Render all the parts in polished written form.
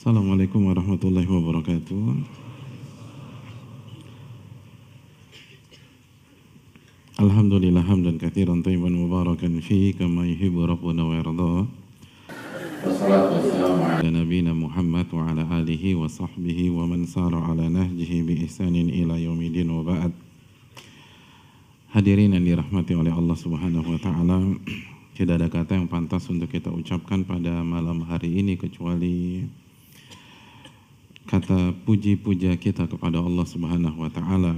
Assalamualaikum warahmatullahi wabarakatuh. Alhamdulillah hamdan katsiran thayyiban mubarakan fihi kama yuhibbu rabbuna wa yarda. Wassalatu wassalamu ala nabiyyina Muhammad wa ala alihi wa sahbihi wa man sara ala nahjihi bi ihsanin ila yaumidin wa ba'd. Hadirin yang dirahmati oleh Allah Subhanahu wa taala, tidak ada kata yang pantas untuk kita ucapkan pada malam hari ini kecuali kata puji-puja kita kepada Allah Subhanahu wa taala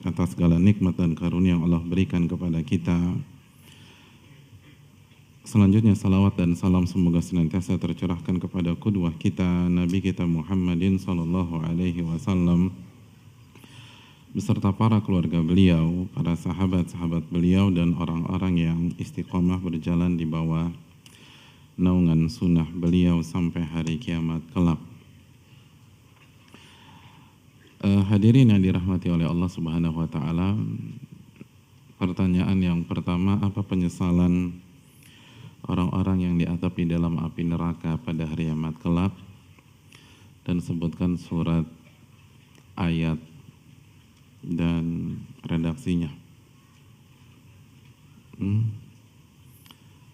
atas segala nikmat dan karunia yang Allah berikan kepada kita. Selanjutnya salawat dan salam semoga senantiasa tercurahkan kepada qudwah kita Nabi kita Muhammadin sallallahu alaihi wasallam beserta para keluarga beliau, para sahabat-sahabat beliau dan orang-orang yang istiqomah berjalan di bawah naungan sunnah beliau sampai hari kiamat kelak. Hadirin yang dirahmati oleh Allah Subhanahu wa taala, pertanyaan yang pertama, apa penyesalan orang-orang yang diatap di dalam api neraka pada hari kiamat kelak, dan sebutkan surat, ayat dan redaksinya.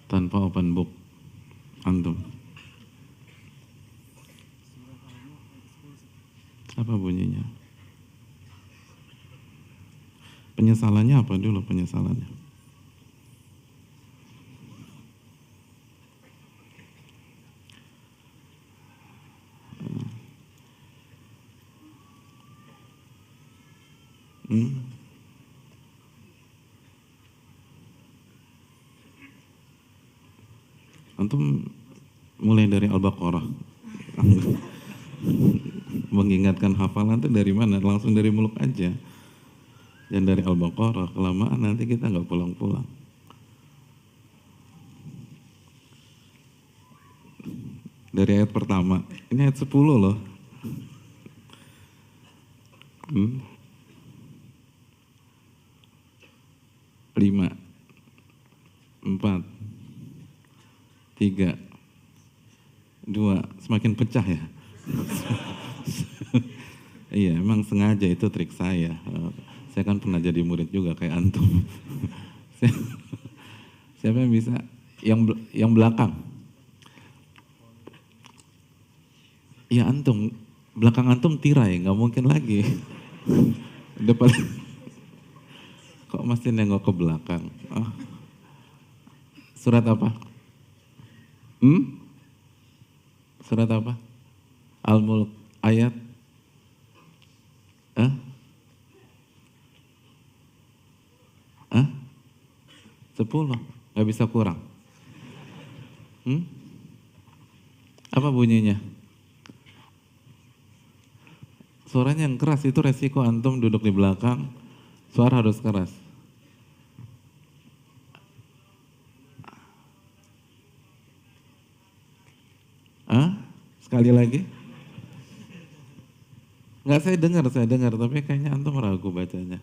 Tanpa open book antum. Apa bunyinya? Penyesalannya apa dulu penyesalannya? Antum mulai dari Al-Baqarah. Mengingatkan hafalan itu dari mana? Langsung dari muluk aja. Dan dari Al-Baqarah, kelamaan nanti kita nggak pulang-pulang. Dari ayat pertama, ini ayat 10 loh. 5, 4, 3, 2, semakin pecah ya. Iya, emang sengaja, itu trik saya. Saya kan pernah jadi murid juga kayak antum. Siapa yang bisa? Yang belakang. Ya antum, belakang antum tirai, nggak mungkin lagi. Depan. Kok masih nengok ke belakang? Oh. Surat apa? Surat apa? Al-Mulk ayat 10, gak bisa kurang. Apa bunyinya? Suaranya yang keras itu resiko antum duduk di belakang, suara harus keras. Sekali lagi? Enggak, saya dengar, tapi kayaknya antum ragu bacanya.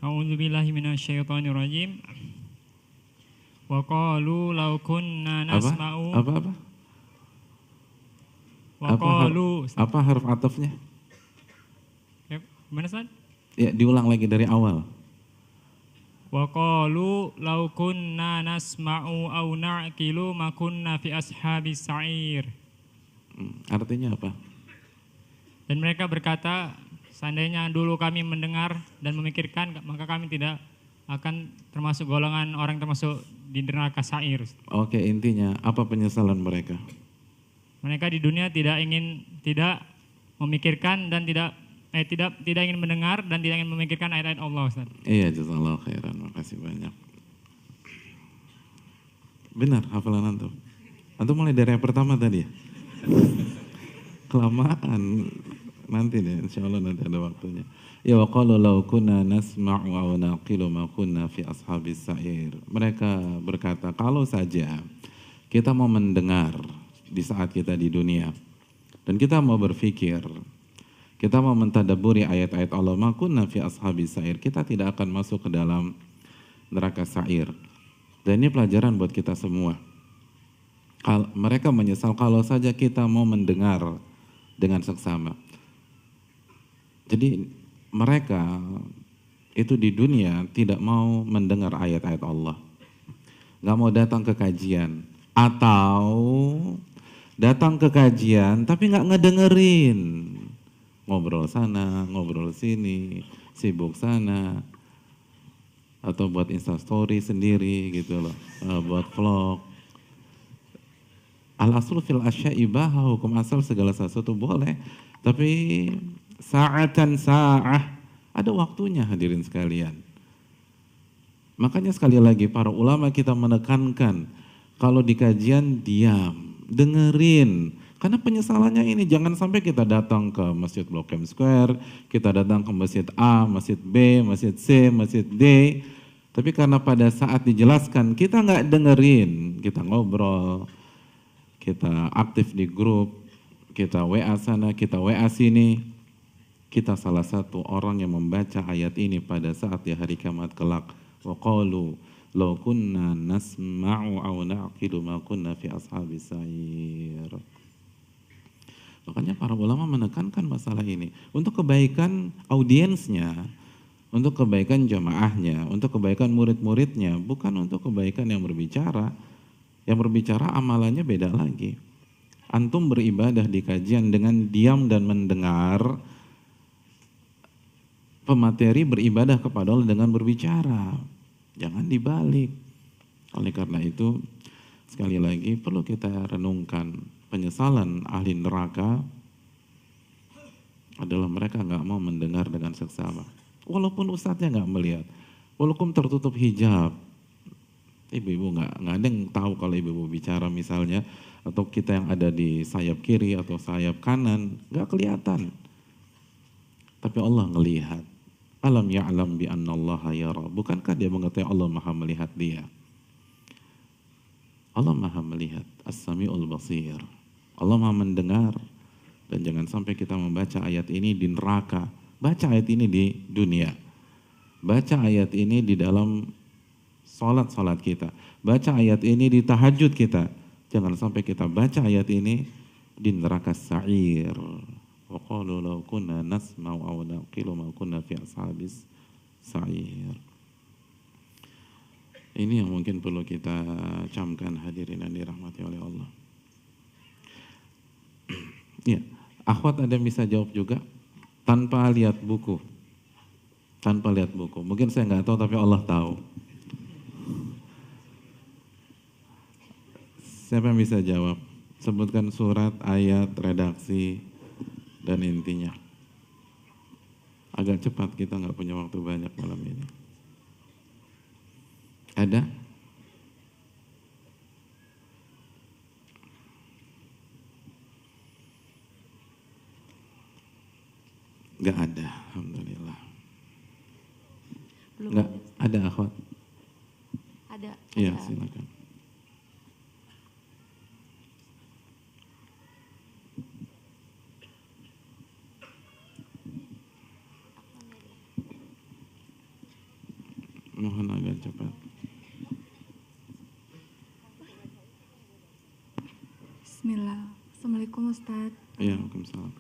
A'udzubillahi minasyaitonirrajim. Wa qalu law kunna nasma'u. Apa? Wa qalu. Apa huruf atofnya? Mana Ustaz? Ya, diulang lagi dari awal. Wa qalu law kunna nasma'u aw na'qilu ma kunna fi ashabis sa'ir. Artinya apa? Dan mereka berkata, seandainya dulu kami mendengar dan memikirkan, maka kami tidak akan termasuk golongan orang termasuk di neraka sa'ir. Oke, intinya apa penyesalan mereka? Mereka di dunia tidak memikirkan dan tidak ingin mendengar dan tidak ingin memikirkan ayat-ayat Allah, Ustaz. Iya, jazakallahu khairan. Makasih banyak. Benar hafalan antum. Antum mulai dari yang pertama tadi ya? Kelamaan. Nanti deh, insyaallah nanti ada waktunya. Ya wa qalu law kunna nasma'u aw naqilu ma kunna fi ashabis sa'ir. Mereka berkata, kalau saja kita mau mendengar di saat kita di dunia dan kita mau berpikir, kita mau mentadabburi ayat-ayat Allah, ma kunna fi ashabis sa'ir, kita tidak akan masuk ke dalam neraka sa'ir. Dan ini pelajaran buat kita semua. Mereka menyesal kalau saja kita mau mendengar dengan seksama. Jadi mereka itu di dunia tidak mau mendengar ayat-ayat Allah, nggak mau datang ke kajian, atau datang ke kajian tapi nggak ngedengerin, ngobrol sana, ngobrol sini, sibuk sana, atau buat instastory sendiri gitu loh, buat vlog. Al-aslu fil asya'i baha, hukum asal segala sesuatu boleh, tapi sa'atan sa'ah, ada waktunya hadirin sekalian. Makanya sekali lagi para ulama kita menekankan kalau di kajian diam, dengerin. Karena penyesalannya ini jangan sampai kita datang ke Masjid Blok M Square, kita datang ke Masjid A, Masjid B, Masjid C, Masjid D. Tapi karena pada saat dijelaskan kita nggak dengerin, kita ngobrol, kita aktif di grup, kita WA sana, kita WA sini. Kita salah satu orang yang membaca ayat ini pada saat di hari kiamat kelak. Wa qalu law kunna nasma'u aw na'qilu ma kunna fi ashabis sa'ir. Makanya para ulama menekankan masalah ini untuk kebaikan audiensnya, untuk kebaikan jamaahnya, untuk kebaikan murid-muridnya, bukan untuk kebaikan yang berbicara. Yang berbicara amalannya beda lagi. Antum beribadah di kajian dengan diam dan mendengar, pemateri beribadah kepada Allah dengan berbicara. Jangan dibalik. Oleh karena itu, sekali lagi perlu kita renungkan, penyesalan ahli neraka adalah mereka nggak mau mendengar dengan seksama. Walaupun ustadznya nggak melihat, walaupun tertutup hijab, ibu-ibu nggak ada yang tahu kalau ibu-ibu bicara misalnya, atau kita yang ada di sayap kiri atau sayap kanan, nggak kelihatan. Tapi Allah ngelihat. Alam ya'lam bi annallaha yara. Bukankah dia mengetahui Allah maha melihat dia? Allah maha melihat. As-sami'ul basir. Allah maha mendengar. Dan jangan sampai kita membaca ayat ini di neraka. Baca ayat ini di dunia. Baca ayat ini di dalam salat kita. Baca ayat ini di tahajud kita. Jangan sampai kita baca ayat ini di neraka sa'ir. Wa qalu law kunna nasma'u aw naqilu ma kunna fi ashabis sa'ir. Ini yang mungkin perlu kita camkan hadirin yang dirahmati oleh Allah. Ya, akhwat ada yang bisa jawab juga tanpa lihat buku. Tanpa lihat buku. Mungkin saya nggak tahu tapi Allah tahu. Siapa yang bisa jawab? Sebutkan surat, ayat, redaksi, dan intinya. Agak cepat, kita nggak punya waktu banyak malam ini. Ada? Nggak ada, alhamdulillah. Belum Nggak ada, akhwat? ada. Iya, silakan. Mohon agak cepat. Bismillah. Assalamualaikum Ustaz. Iya, waalaikumsalam.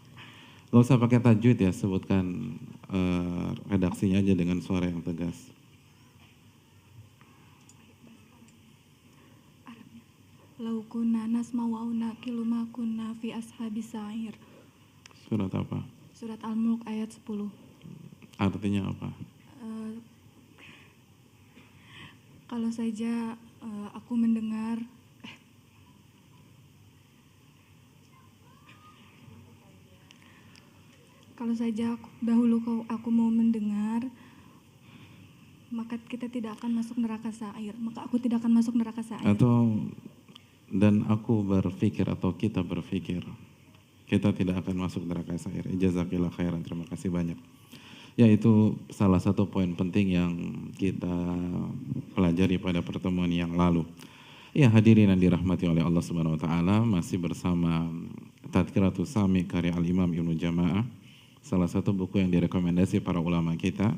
Gak usah pakai tajwid ya, sebutkan redaksinya aja dengan suara yang tegas. Lau kunna nasma'u aw naqilu ma kunna fi ashabis sa'ir. Surat apa? Surat Al-Mulk ayat 10. Artinya apa? Kalau saja aku mendengar kalau saja aku mau mendengar, maka kita tidak akan masuk neraka sa'ir. Maka aku tidak akan masuk neraka sa'ir. Atau dan aku berpikir atau kita berpikir kita tidak akan masuk neraka sa'ir. Jazakillah khairan, terima kasih banyak. Ya, itu salah satu poin penting yang kita pelajari pada pertemuan yang lalu. Ya, hadirin yang dirahmati oleh Allah Subhanahu wa taala, masih bersama Tadhkiratus Sami karya Al-Imam Ibnu Jama'ah, salah satu buku yang direkomendasi para ulama kita.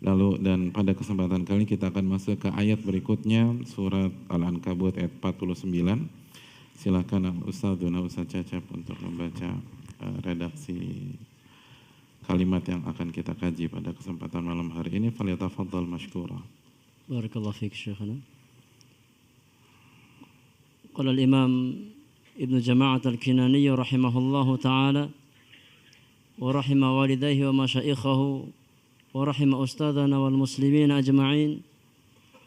Lalu dan pada kesempatan kali kita akan masuk ke ayat berikutnya, surat Al-Ankabut ayat 49. Silakan Ustadzuna Ustadz Cecep untuk membaca redaksi kalimat yang akan kita kaji pada kesempatan malam hari ini. Falyatafaddal mashkura. Barakallahu fiik Syekhana. Qala al-Imam Ibn Jama'at al-Kinani rahimahullahu ta'ala wa rahima walidayhi wa masyaikhahu wa rahima ustadzana wal muslimin ajma'in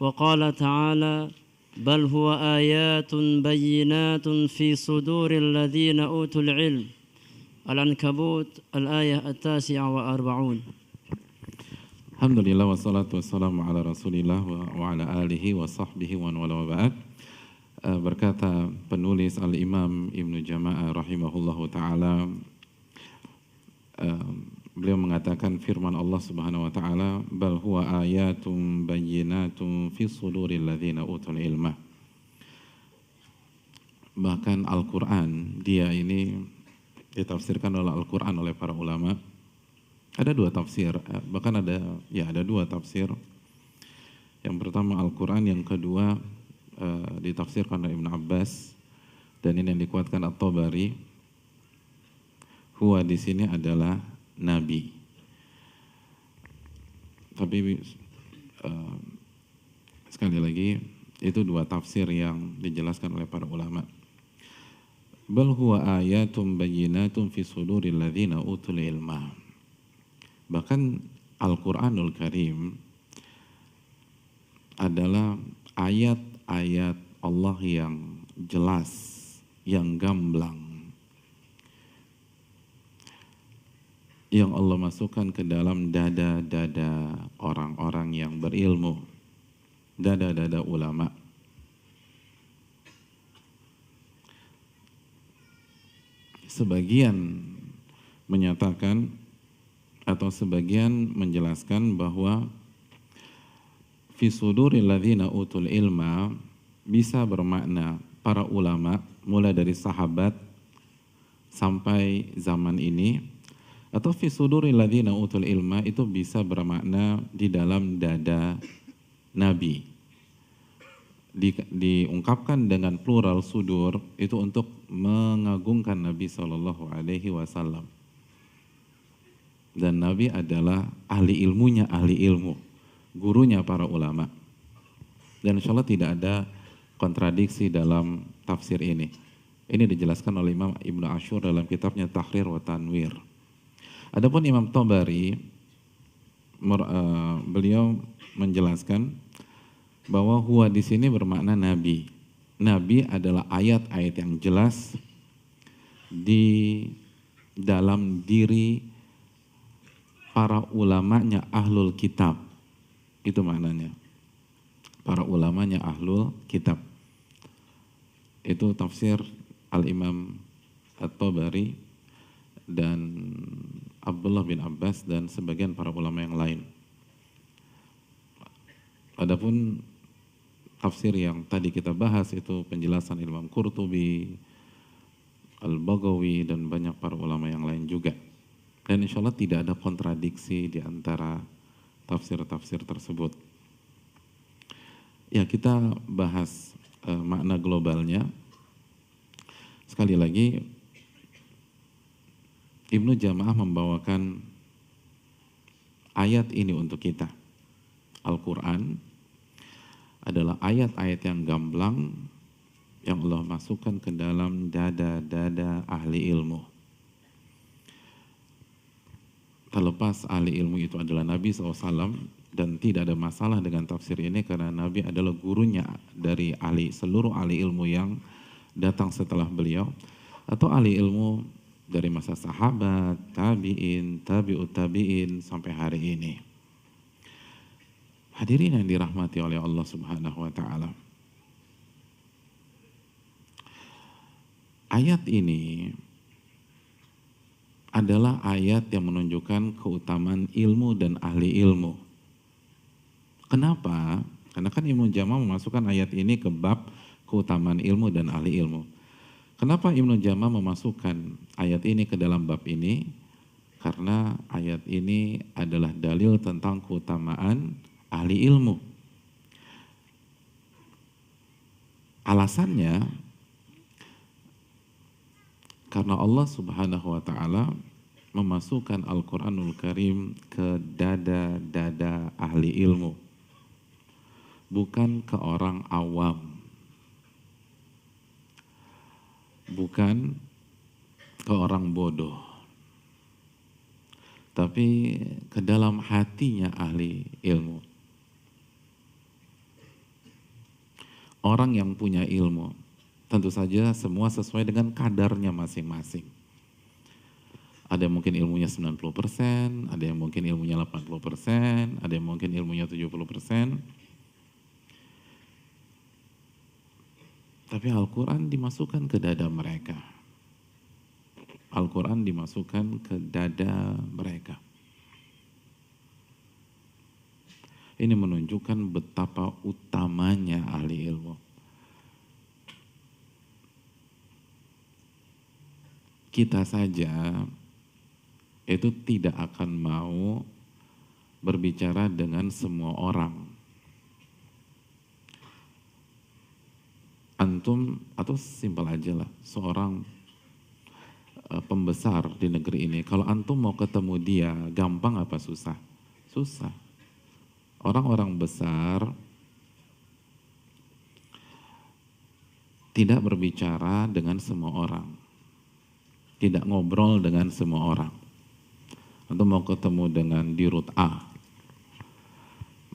wa qala ta'ala bal huwa ayatun bayyinatun fi suduril ladzina utul ilm. Al-Ankabut al-ayah at-tasi'ah wa arba'un. Alhamdulillah wassalatu wassalamu ala rasulillah wa ala alihi wa sahbihi wa wala wa ba'd. Berkata penulis Al-Imam Ibnu Jama'ah rahimahullahu ta'ala, beliau mengatakan firman Allah subhanahu wa ta'ala, bal huwa ayatun bayyinatun fi suduril ladzina utul ilma. Bahkan Al-Quran, dia ini ditafsirkan oleh Al-Quran oleh para ulama. Ada dua tafsir, bahkan ada dua tafsir. Yang pertama Al-Quran, yang kedua ditafsirkan oleh Ibn Abbas, dan ini yang dikuatkan At-Tabari. Huwa di sini adalah Nabi. Tapi sekali lagi itu dua tafsir yang dijelaskan oleh para ulama. Bal huwa ayatun bayyinatun fi suduril ladzina utul ilma. Bahkan Al-Qur'anul Karim adalah ayat-ayat Allah yang jelas, yang gamblang, yang Allah masukkan ke dalam dada-dada orang-orang yang berilmu, dada-dada ulama. Sebagian menyatakan atau sebagian menjelaskan bahwa fi suduril ladzina utul ilma bisa bermakna para ulama mulai dari sahabat sampai zaman ini, atau fi suduril ladzina utul ilma itu bisa bermakna di dalam dada Nabi. Diungkapkan dengan plural sudur itu untuk mengagungkan Nabi Shallallahu Alaihi Wasallam, dan Nabi adalah ahli ilmunya ahli ilmu, gurunya para ulama, dan insya Allah tidak ada kontradiksi dalam tafsir ini. Ini dijelaskan oleh Imam Ibnu Ashur dalam kitabnya Tahrir wa Tanwir. Adapun Imam Tabari, beliau menjelaskan bahwa huwa di sini bermakna Nabi. Nabi adalah ayat-ayat yang jelas di dalam diri para ulamanya ahlul kitab. Itu maknanya. Para ulamanya ahlul kitab. Itu tafsir Al-Imam At-Tabari dan Abdullah bin Abbas dan sebagian para ulama yang lain. Adapun tafsir yang tadi kita bahas itu penjelasan Imam Qurtubi, Al-Baghawi, dan banyak para ulama yang lain juga. Dan insya Allah tidak ada kontradiksi di antara tafsir-tafsir tersebut. Ya, kita bahas makna globalnya. Sekali lagi, Ibnu Jama'ah membawakan ayat ini untuk kita. Al-Quran adalah ayat-ayat yang gamblang yang Allah masukkan ke dalam dada-dada ahli ilmu. Terlepas ahli ilmu itu adalah Nabi SAW, dan tidak ada masalah dengan tafsir ini karena Nabi adalah gurunya dari seluruh ahli ilmu yang datang setelah beliau, atau ahli ilmu dari masa sahabat, tabi'in, tabi'ut tabi'in sampai hari ini. Hadirin yang dirahmati oleh Allah Subhanahu wa taala. Ayat ini adalah ayat yang menunjukkan keutamaan ilmu dan ahli ilmu. Kenapa? Karena kan Ibnu Jama'ah memasukkan ayat ini ke bab keutamaan ilmu dan ahli ilmu. Kenapa Ibnu Jama'ah memasukkan ayat ini ke dalam bab ini? Karena ayat ini adalah dalil tentang keutamaan ahli ilmu. Alasannya, Karena Allah Subhanahu wa taala memasukkan Al-Qur'anul Karim ke dada-dada ahli ilmu, bukan ke orang awam, bukan ke orang bodoh, tapi ke dalam hatinya ahli ilmu. Orang yang punya ilmu, tentu saja semua sesuai dengan kadarnya masing-masing. Ada yang mungkin ilmunya 90%, ada yang mungkin ilmunya 80%, ada yang mungkin ilmunya 70%. Tapi Al-Quran dimasukkan ke dada mereka. Al-Quran dimasukkan ke dada mereka. Ini menunjukkan betapa utamanya ahli ilmu. Kita saja itu tidak akan mau berbicara dengan semua orang. Antum, atau simpel aja lah, seorang pembesar di negeri ini, kalau antum mau ketemu dia, gampang apa susah? Susah. Orang-orang besar tidak berbicara dengan semua orang, tidak ngobrol dengan semua orang. Antum mau ketemu dengan dirut A,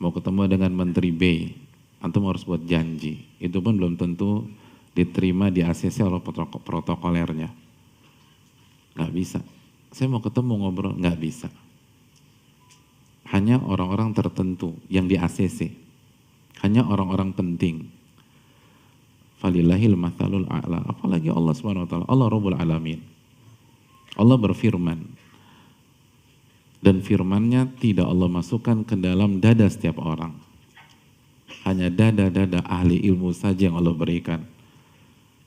mau ketemu dengan menteri B, antum harus buat janji. Itu pun belum tentu diterima di ACC oleh protokolernya. Nggak bisa. Saya mau ketemu ngobrol, nggak bisa. Hanya orang-orang tertentu yang di ACC. Hanya orang-orang penting. Falillahil mathalul a'la. Apalagi Allah Subhanahu wa taala, Allah Rabbul Alamin. Allah berfirman. Dan firman-Nya tidak Allah masukkan ke dalam dada setiap orang. Hanya dada-dada ahli ilmu saja yang Allah berikan.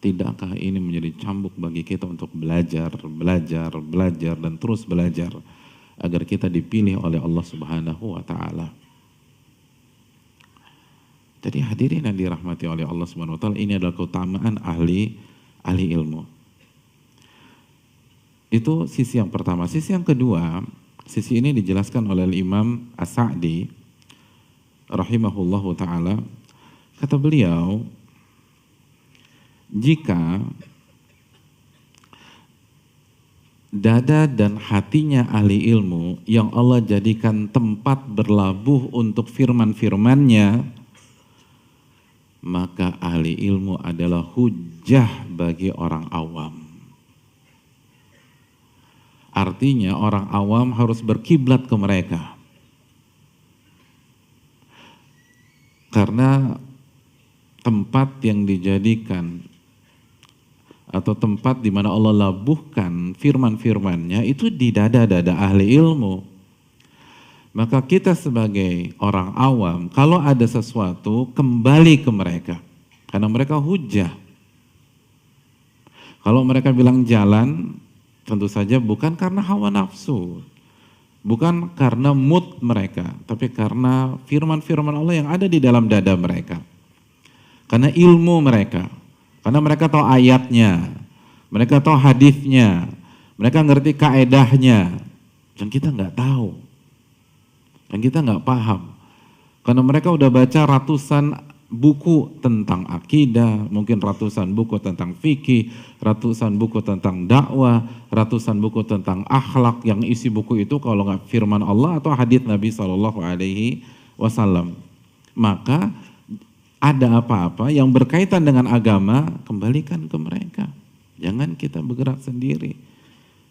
Tidakkah ini menjadi cambuk bagi kita untuk belajar, dan terus belajar agar kita dipilih oleh Allah Subhanahu wa taala. Jadi hadirin yang dirahmati oleh Allah Subhanahu wa taala, ini adalah keutamaan ahli ilmu. Itu sisi yang pertama. Sisi yang kedua, sisi ini dijelaskan oleh Imam As-Sa'di rahimahullahu ta'ala. Kata beliau, jika dada dan hatinya ahli ilmu yang Allah jadikan tempat berlabuh untuk firman-firman-Nya, maka ahli ilmu adalah hujjah bagi orang awam. Artinya orang awam harus berkiblat ke mereka. Karena tempat yang dijadikan atau tempat di mana Allah labuhkan firman-firman-Nya itu di dada-dada ahli ilmu. Maka kita sebagai orang awam, kalau ada sesuatu kembali ke mereka. Karena mereka hujjah. Kalau mereka bilang jalan, tentu saja bukan karena hawa nafsu, bukan karena mood mereka, tapi karena firman-firman Allah yang ada di dalam dada mereka. Karena ilmu mereka, karena mereka tahu ayatnya, mereka tahu hadisnya, mereka ngerti kaedahnya, dan kita nggak tahu, dan kita nggak paham. Karena mereka udah baca ratusan buku tentang akidah, mungkin ratusan buku tentang fikih, ratusan buku tentang dakwah, ratusan buku tentang akhlak, yang isi buku itu kalau nggak firman Allah atau hadits Nabi SAW. Maka ada apa-apa yang berkaitan dengan agama, kembalikan ke mereka. Jangan kita bergerak sendiri,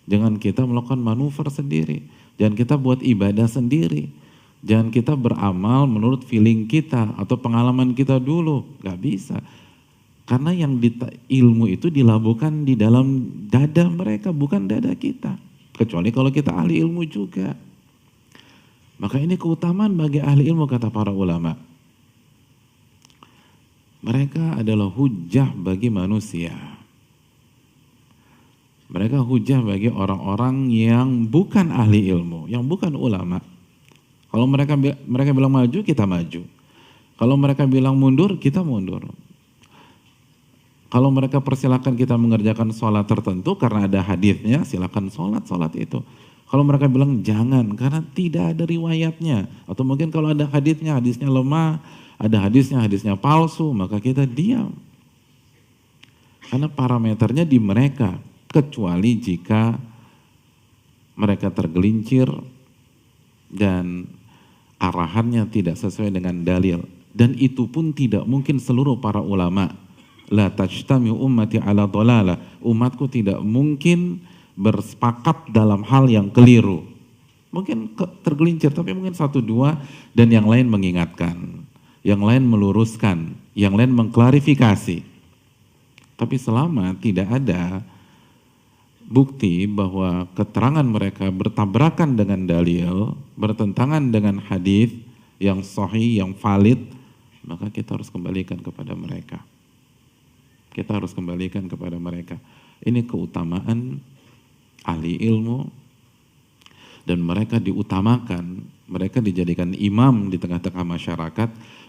jangan kita melakukan manuver sendiri, jangan kita buat ibadah sendiri. Jangan kita beramal menurut feeling kita atau pengalaman kita dulu, gak bisa. Karena yang ilmu itu dilabuhkan di dalam dada mereka, bukan dada kita. Kecuali kalau kita ahli ilmu juga. Maka ini keutamaan bagi ahli ilmu, kata para ulama. Mereka adalah hujjah bagi manusia. Mereka hujjah bagi orang-orang yang bukan ahli ilmu, yang bukan ulama. Kalau mereka bilang maju, kita maju. Kalau mereka bilang mundur, kita mundur. Kalau mereka persilakan kita mengerjakan sholat tertentu karena ada hadisnya, silakan sholat itu. Kalau mereka bilang jangan karena tidak ada riwayatnya, atau mungkin kalau ada hadisnya lemah, ada hadisnya palsu, maka kita diam. Karena parameternya di mereka, kecuali jika mereka tergelincir dan arahannya tidak sesuai dengan dalil. Dan itu pun tidak mungkin seluruh para ulama. La tajtami ummati ala dhalalah. Umatku tidak mungkin bersepakat dalam hal yang keliru. Mungkin tergelincir, tapi mungkin satu dua dan yang lain mengingatkan. Yang lain meluruskan, yang lain mengklarifikasi. Tapi selama tidak ada bukti bahwa keterangan mereka bertabrakan dengan dalil, bertentangan dengan hadis yang sahih, yang valid, maka kita harus kembalikan kepada mereka. Kita harus kembalikan kepada mereka. Ini keutamaan ahli ilmu dan mereka diutamakan, mereka dijadikan imam di tengah-tengah masyarakat,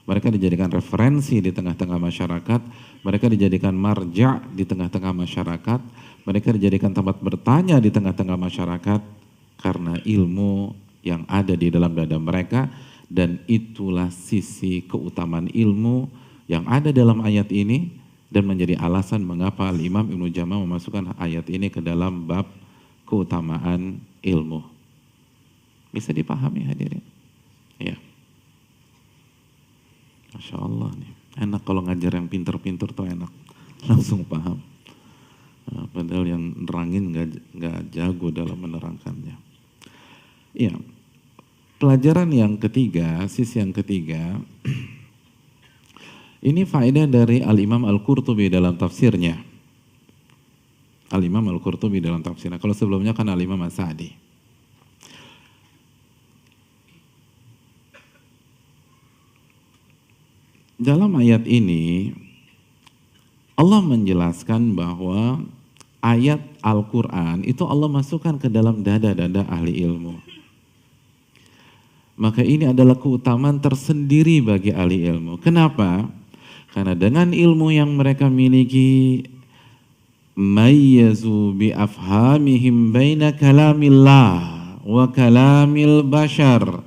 mereka dijadikan referensi di tengah-tengah masyarakat, mereka dijadikan marja di tengah-tengah masyarakat, mereka dijadikan tempat bertanya di tengah-tengah masyarakat karena ilmu yang ada di dalam dada mereka, dan itulah sisi keutamaan ilmu yang ada dalam ayat ini dan menjadi alasan mengapa Imam Ibnu Jama'ah memasukkan ayat ini ke dalam bab keutamaan ilmu. Bisa dipahami hadirin? Ya. Masya Allah nih, enak kalau ngajar yang pinter-pinter tuh enak, langsung paham. Nah, padahal yang nerangin nggak jago dalam menerangkannya. Iya, pelajaran yang ketiga, sisi yang ketiga, ini faedah dari Al-Imam Al-Qurtubi dalam tafsirnya. Al-Imam Al-Qurtubi dalam tafsirnya, kalau sebelumnya kan Al-Imam As-Sa'di. Dalam ayat ini, Allah menjelaskan bahwa ayat Al-Quran itu Allah masukkan ke dalam dada-dada ahli ilmu. Maka ini adalah keutamaan tersendiri bagi ahli ilmu. Kenapa? Karena dengan ilmu yang mereka miliki, mayyazu bi afhamihim baina kalamillah wa kalamil bashar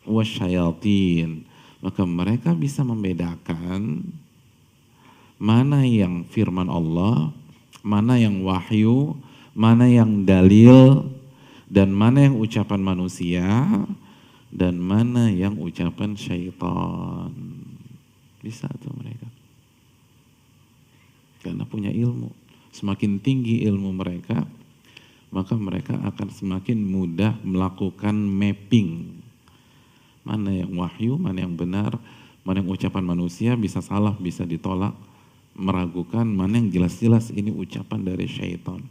wa syayatin. Maka mereka bisa membedakan mana yang firman Allah, mana yang wahyu, mana yang dalil, dan mana yang ucapan manusia, dan mana yang ucapan syaitan. Bisa tuh mereka. Karena punya ilmu. Semakin tinggi ilmu mereka, maka mereka akan semakin mudah melakukan mapping. Mana yang wahyu, mana yang benar, mana yang ucapan manusia, bisa salah, bisa ditolak, meragukan, mana yang jelas-jelas ini ucapan dari syaitan.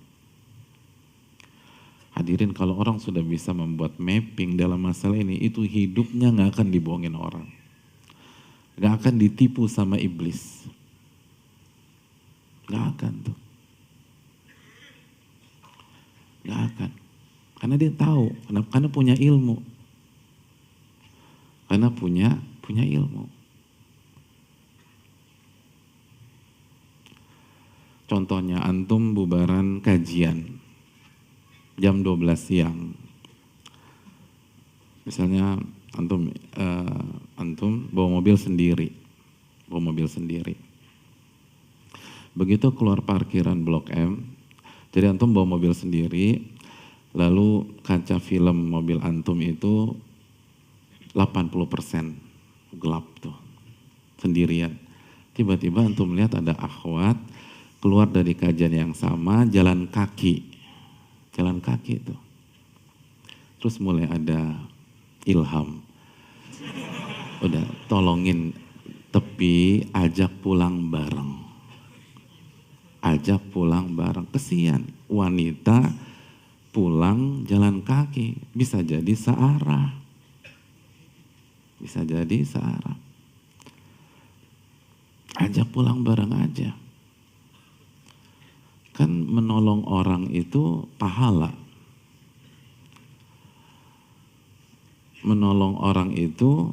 Hadirin, kalau orang sudah bisa membuat mapping dalam masalah ini, itu hidupnya gak akan dibohongin orang. Gak akan ditipu sama iblis. Gak akan tuh. Gak akan. Karena dia tahu, karena punya ilmu. Karena punya ilmu. Contohnya antum bubaran kajian jam 12 siang. Misalnya antum bawa mobil sendiri. Begitu keluar parkiran Blok M, jadi antum bawa mobil sendiri, lalu kaca film mobil antum itu 80% gelap tuh, sendirian. Tiba-tiba antum melihat ada akhwat keluar dari kajian yang sama, jalan kaki tuh. Terus mulai ada ilham, udah tolongin tepi, ajak pulang bareng. Kesian wanita pulang jalan kaki, bisa jadi searah. Ajak pulang bareng aja. Kan menolong orang itu pahala. Menolong orang itu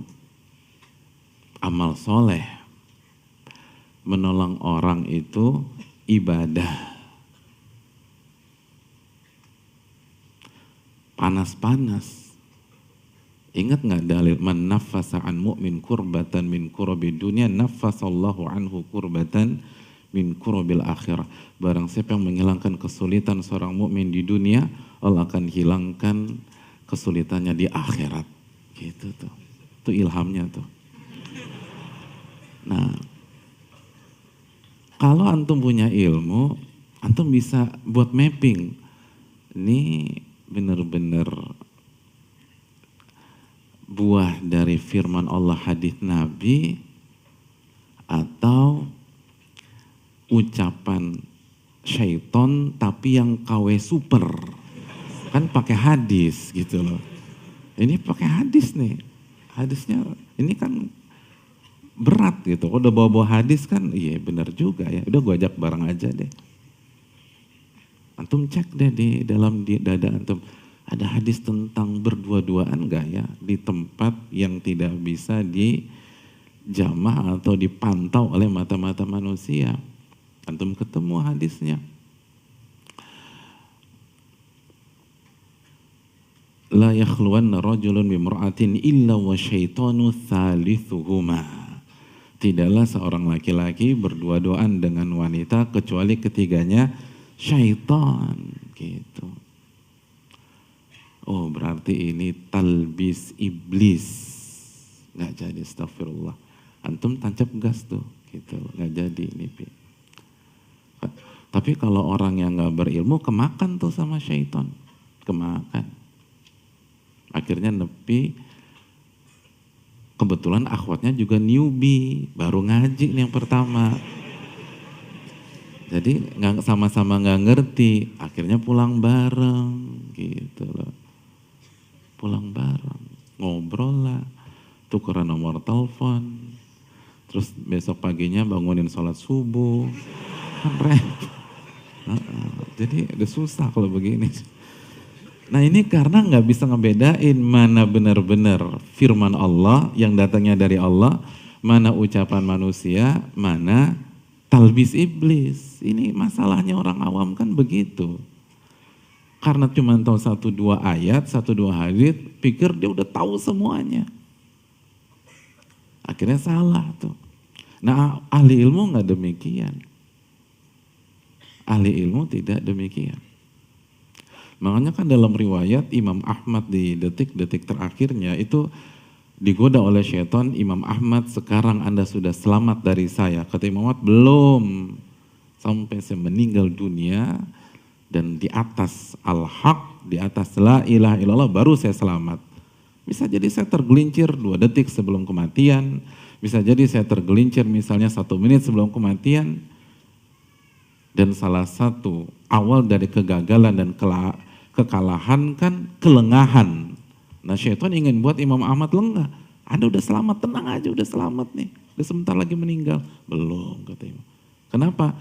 amal soleh. menolong orang itu ibadah. Panas-panas. Ingat nggak dalil man naffasa an mu'min kurbatan min kurabi dunia naffasallahu anhu kurbatan min kurabil akhirah. Barang siapa yang menghilangkan kesulitan seorang mukmin di dunia, Allah akan hilangkan kesulitannya di akhirat. Gitu tuh. Itu ilhamnya tuh. Nah, kalau antum punya ilmu, antum bisa buat mapping. Ini benar-benar buah dari firman Allah, hadis Nabi, atau ucapan syaiton tapi yang KW super. Kan pakai hadis gitu loh. Ini pakai hadis nih. Hadisnya ini kan berat gitu. Kalau udah bawa-bawa hadis kan iya benar juga ya. Udah gue ajak bareng aja deh. Antum cek deh di dalam dada antum. Ada hadis tentang berdua-duaan gak ya di tempat yang tidak bisa dijamah atau dipantau oleh mata-mata manusia. Antum ketemu hadisnya. La yakhluwanna rajulun bimra'atin illa wa syaitanu thalithuhuma. Tidaklah seorang laki-laki berdua-duaan dengan wanita kecuali ketiganya syaitan gitu. Oh berarti ini talbis iblis. Nggak jadi, astagfirullah. Antum tancap gas tuh gitu, nggak jadi ini. Tapi kalau orang yang nggak berilmu kemakan tuh sama syaitan, kemakan. Akhirnya nepi, kebetulan akhwatnya juga newbie, baru ngaji nih yang pertama. Jadi nggak sama-sama nggak ngerti, akhirnya pulang bareng gitu loh. Pulang bareng, ngobrol lah, tukeran nomor telepon, terus besok paginya bangunin sholat subuh, kan repot. Jadi udah susah kalau begini. Nah ini karena nggak bisa ngebedain mana benar-benar firman Allah yang datangnya dari Allah, mana ucapan manusia, mana talbis iblis. Ini masalahnya orang awam kan begitu. Karena cuma tahu 1-2 ayat, 1-2 hadis, pikir dia udah tahu semuanya. Akhirnya salah tuh. Nah ahli ilmu nggak demikian. Ahli ilmu tidak demikian. Makanya kan dalam riwayat Imam Ahmad di detik-detik terakhirnya itu digoda oleh syaitan, Imam Ahmad sekarang Anda sudah selamat dari saya. Kata Imam Ahmad, belum, sampai saya meninggal dunia dan di atas al-haq, di atas la ilaha illallah baru saya selamat. Bisa jadi saya tergelincir 2 detik sebelum kematian, bisa jadi saya tergelincir misalnya 1 menit sebelum kematian. Dan salah satu awal dari kegagalan dan kekalahan kan kelengahan. Nah syaitan ingin buat Imam Ahmad lengah. Anda udah selamat, tenang aja, udah selamat nih. Udah sebentar lagi meninggal. Belum, kata Imam. Kenapa?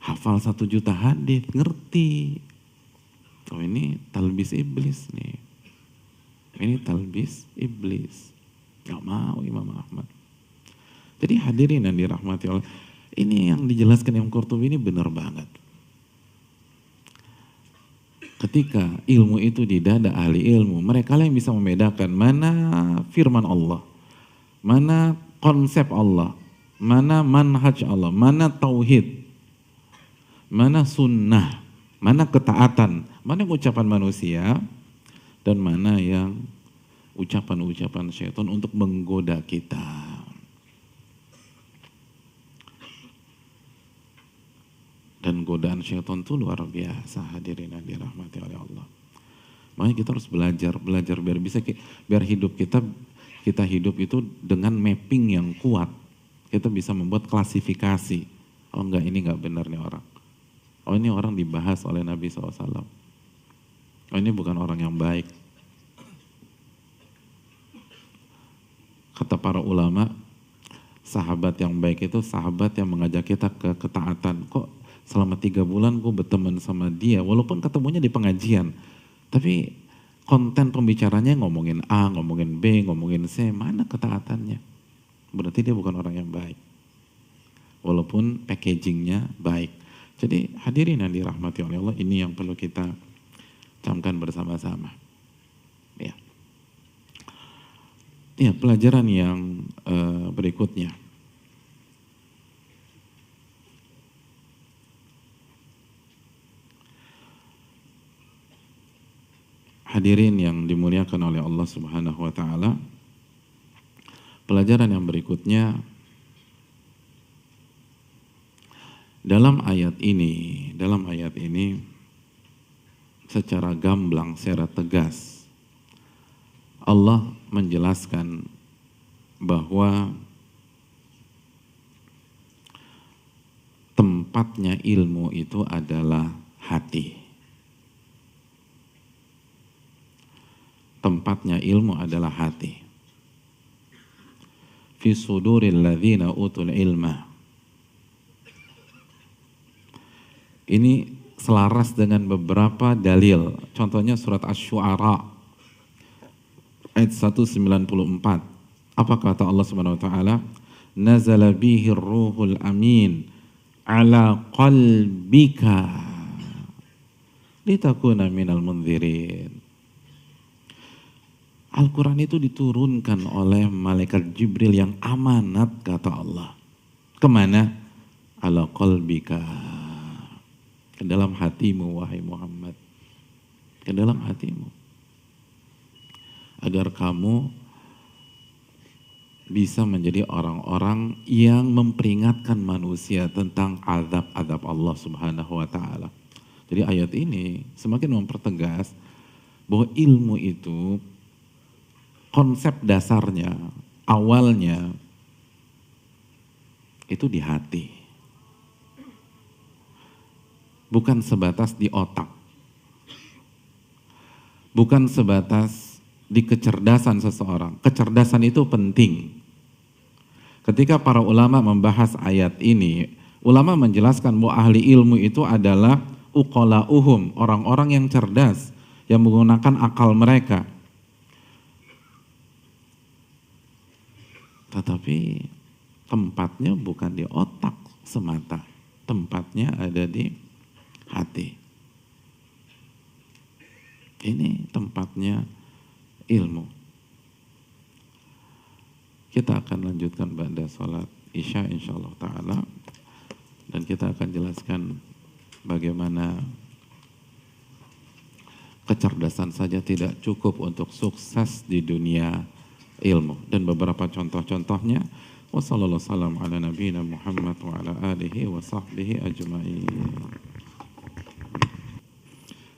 Hafal 1 juta hadis, ngerti. Oh ini talbis iblis nih. Ini talbis iblis. Gak mau Imam Ahmad. Jadi hadirin yang dirahmati Allah. Ini yang dijelaskan Imam Qurtubi ini benar banget. Ketika ilmu itu di dada ahli ilmu, mereka lah yang bisa membedakan mana firman Allah, mana konsep Allah, mana manhaj Allah, mana tauhid, mana sunnah, mana ketaatan, mana ucapan manusia, dan mana yang ucapan-ucapan syaitan untuk menggoda kita. Dan godaan syaitan itu luar biasa, hadirin yang dirahmati oleh Allah. Makanya kita harus belajar biar hidup kita hidup itu dengan mapping yang kuat. Kita bisa membuat klasifikasi. Oh enggak, ini enggak benar nih orang. Oh ini orang dibahas oleh Nabi SAW. Oh ini bukan orang yang baik. Kata para ulama, sahabat yang baik itu sahabat yang mengajak kita ke ketaatan. Kok selama 3 bulan gue berteman sama dia, walaupun ketemunya di pengajian, tapi konten pembicaranya ngomongin A, ngomongin B, ngomongin C, mana ketaatannya? Berarti dia bukan orang yang baik. walaupun packagingnya baik. Jadi hadirin yang dirahmati oleh Allah, ini yang perlu kita camkan bersama-sama. Ya. Ya, pelajaran yang berikutnya. Hadirin yang dimuliakan oleh Allah Subhanahu wa taala. Pelajaran yang berikutnya, dalam ayat ini secara gamblang, secara tegas Allah menjelaskan bahwa tempatnya ilmu itu adalah hati. Tempatnya ilmu adalah hati. Fi suduril ladzina utul ilma. Ini selaras dengan beberapa dalil. Contohnya surat Asy-Syu'ara ayat 194. Apa kata Allah Subhanahu wa taala? Nazala bihi ruhul amin ala qalbika litakuna minal mundzirin. Al-Quran itu diturunkan oleh malaikat Jibril yang amanat, kata Allah. Kemana? Ala qalbika. Ke dalam hatimu, wahai Muhammad. Ke dalam hatimu. Agar kamu bisa menjadi orang-orang yang memperingatkan manusia tentang azab-azab Allah Subhanahu wa ta'ala. Jadi ayat ini semakin mempertegas bahwa ilmu itu konsep dasarnya, awalnya itu di hati. Bukan sebatas di otak. Bukan sebatas di kecerdasan seseorang. Kecerdasan itu penting. Ketika para ulama membahas ayat ini, ulama menjelaskan bahwa ahli ilmu itu adalah uqala'uhum, orang-orang yang cerdas, yang menggunakan akal mereka. Tetapi tempatnya bukan di otak semata, tempatnya ada di hati. Ini tempatnya ilmu. Kita akan lanjutkan ba'da salat Isya insyaallah ta'ala, dan kita akan jelaskan bagaimana kecerdasan saja tidak cukup untuk sukses di dunia ilmu, dan beberapa contoh-contohnya. Wassalamualaikum ala nabiyina Muhammad wa ala alihi wa sahbihi ajma'in.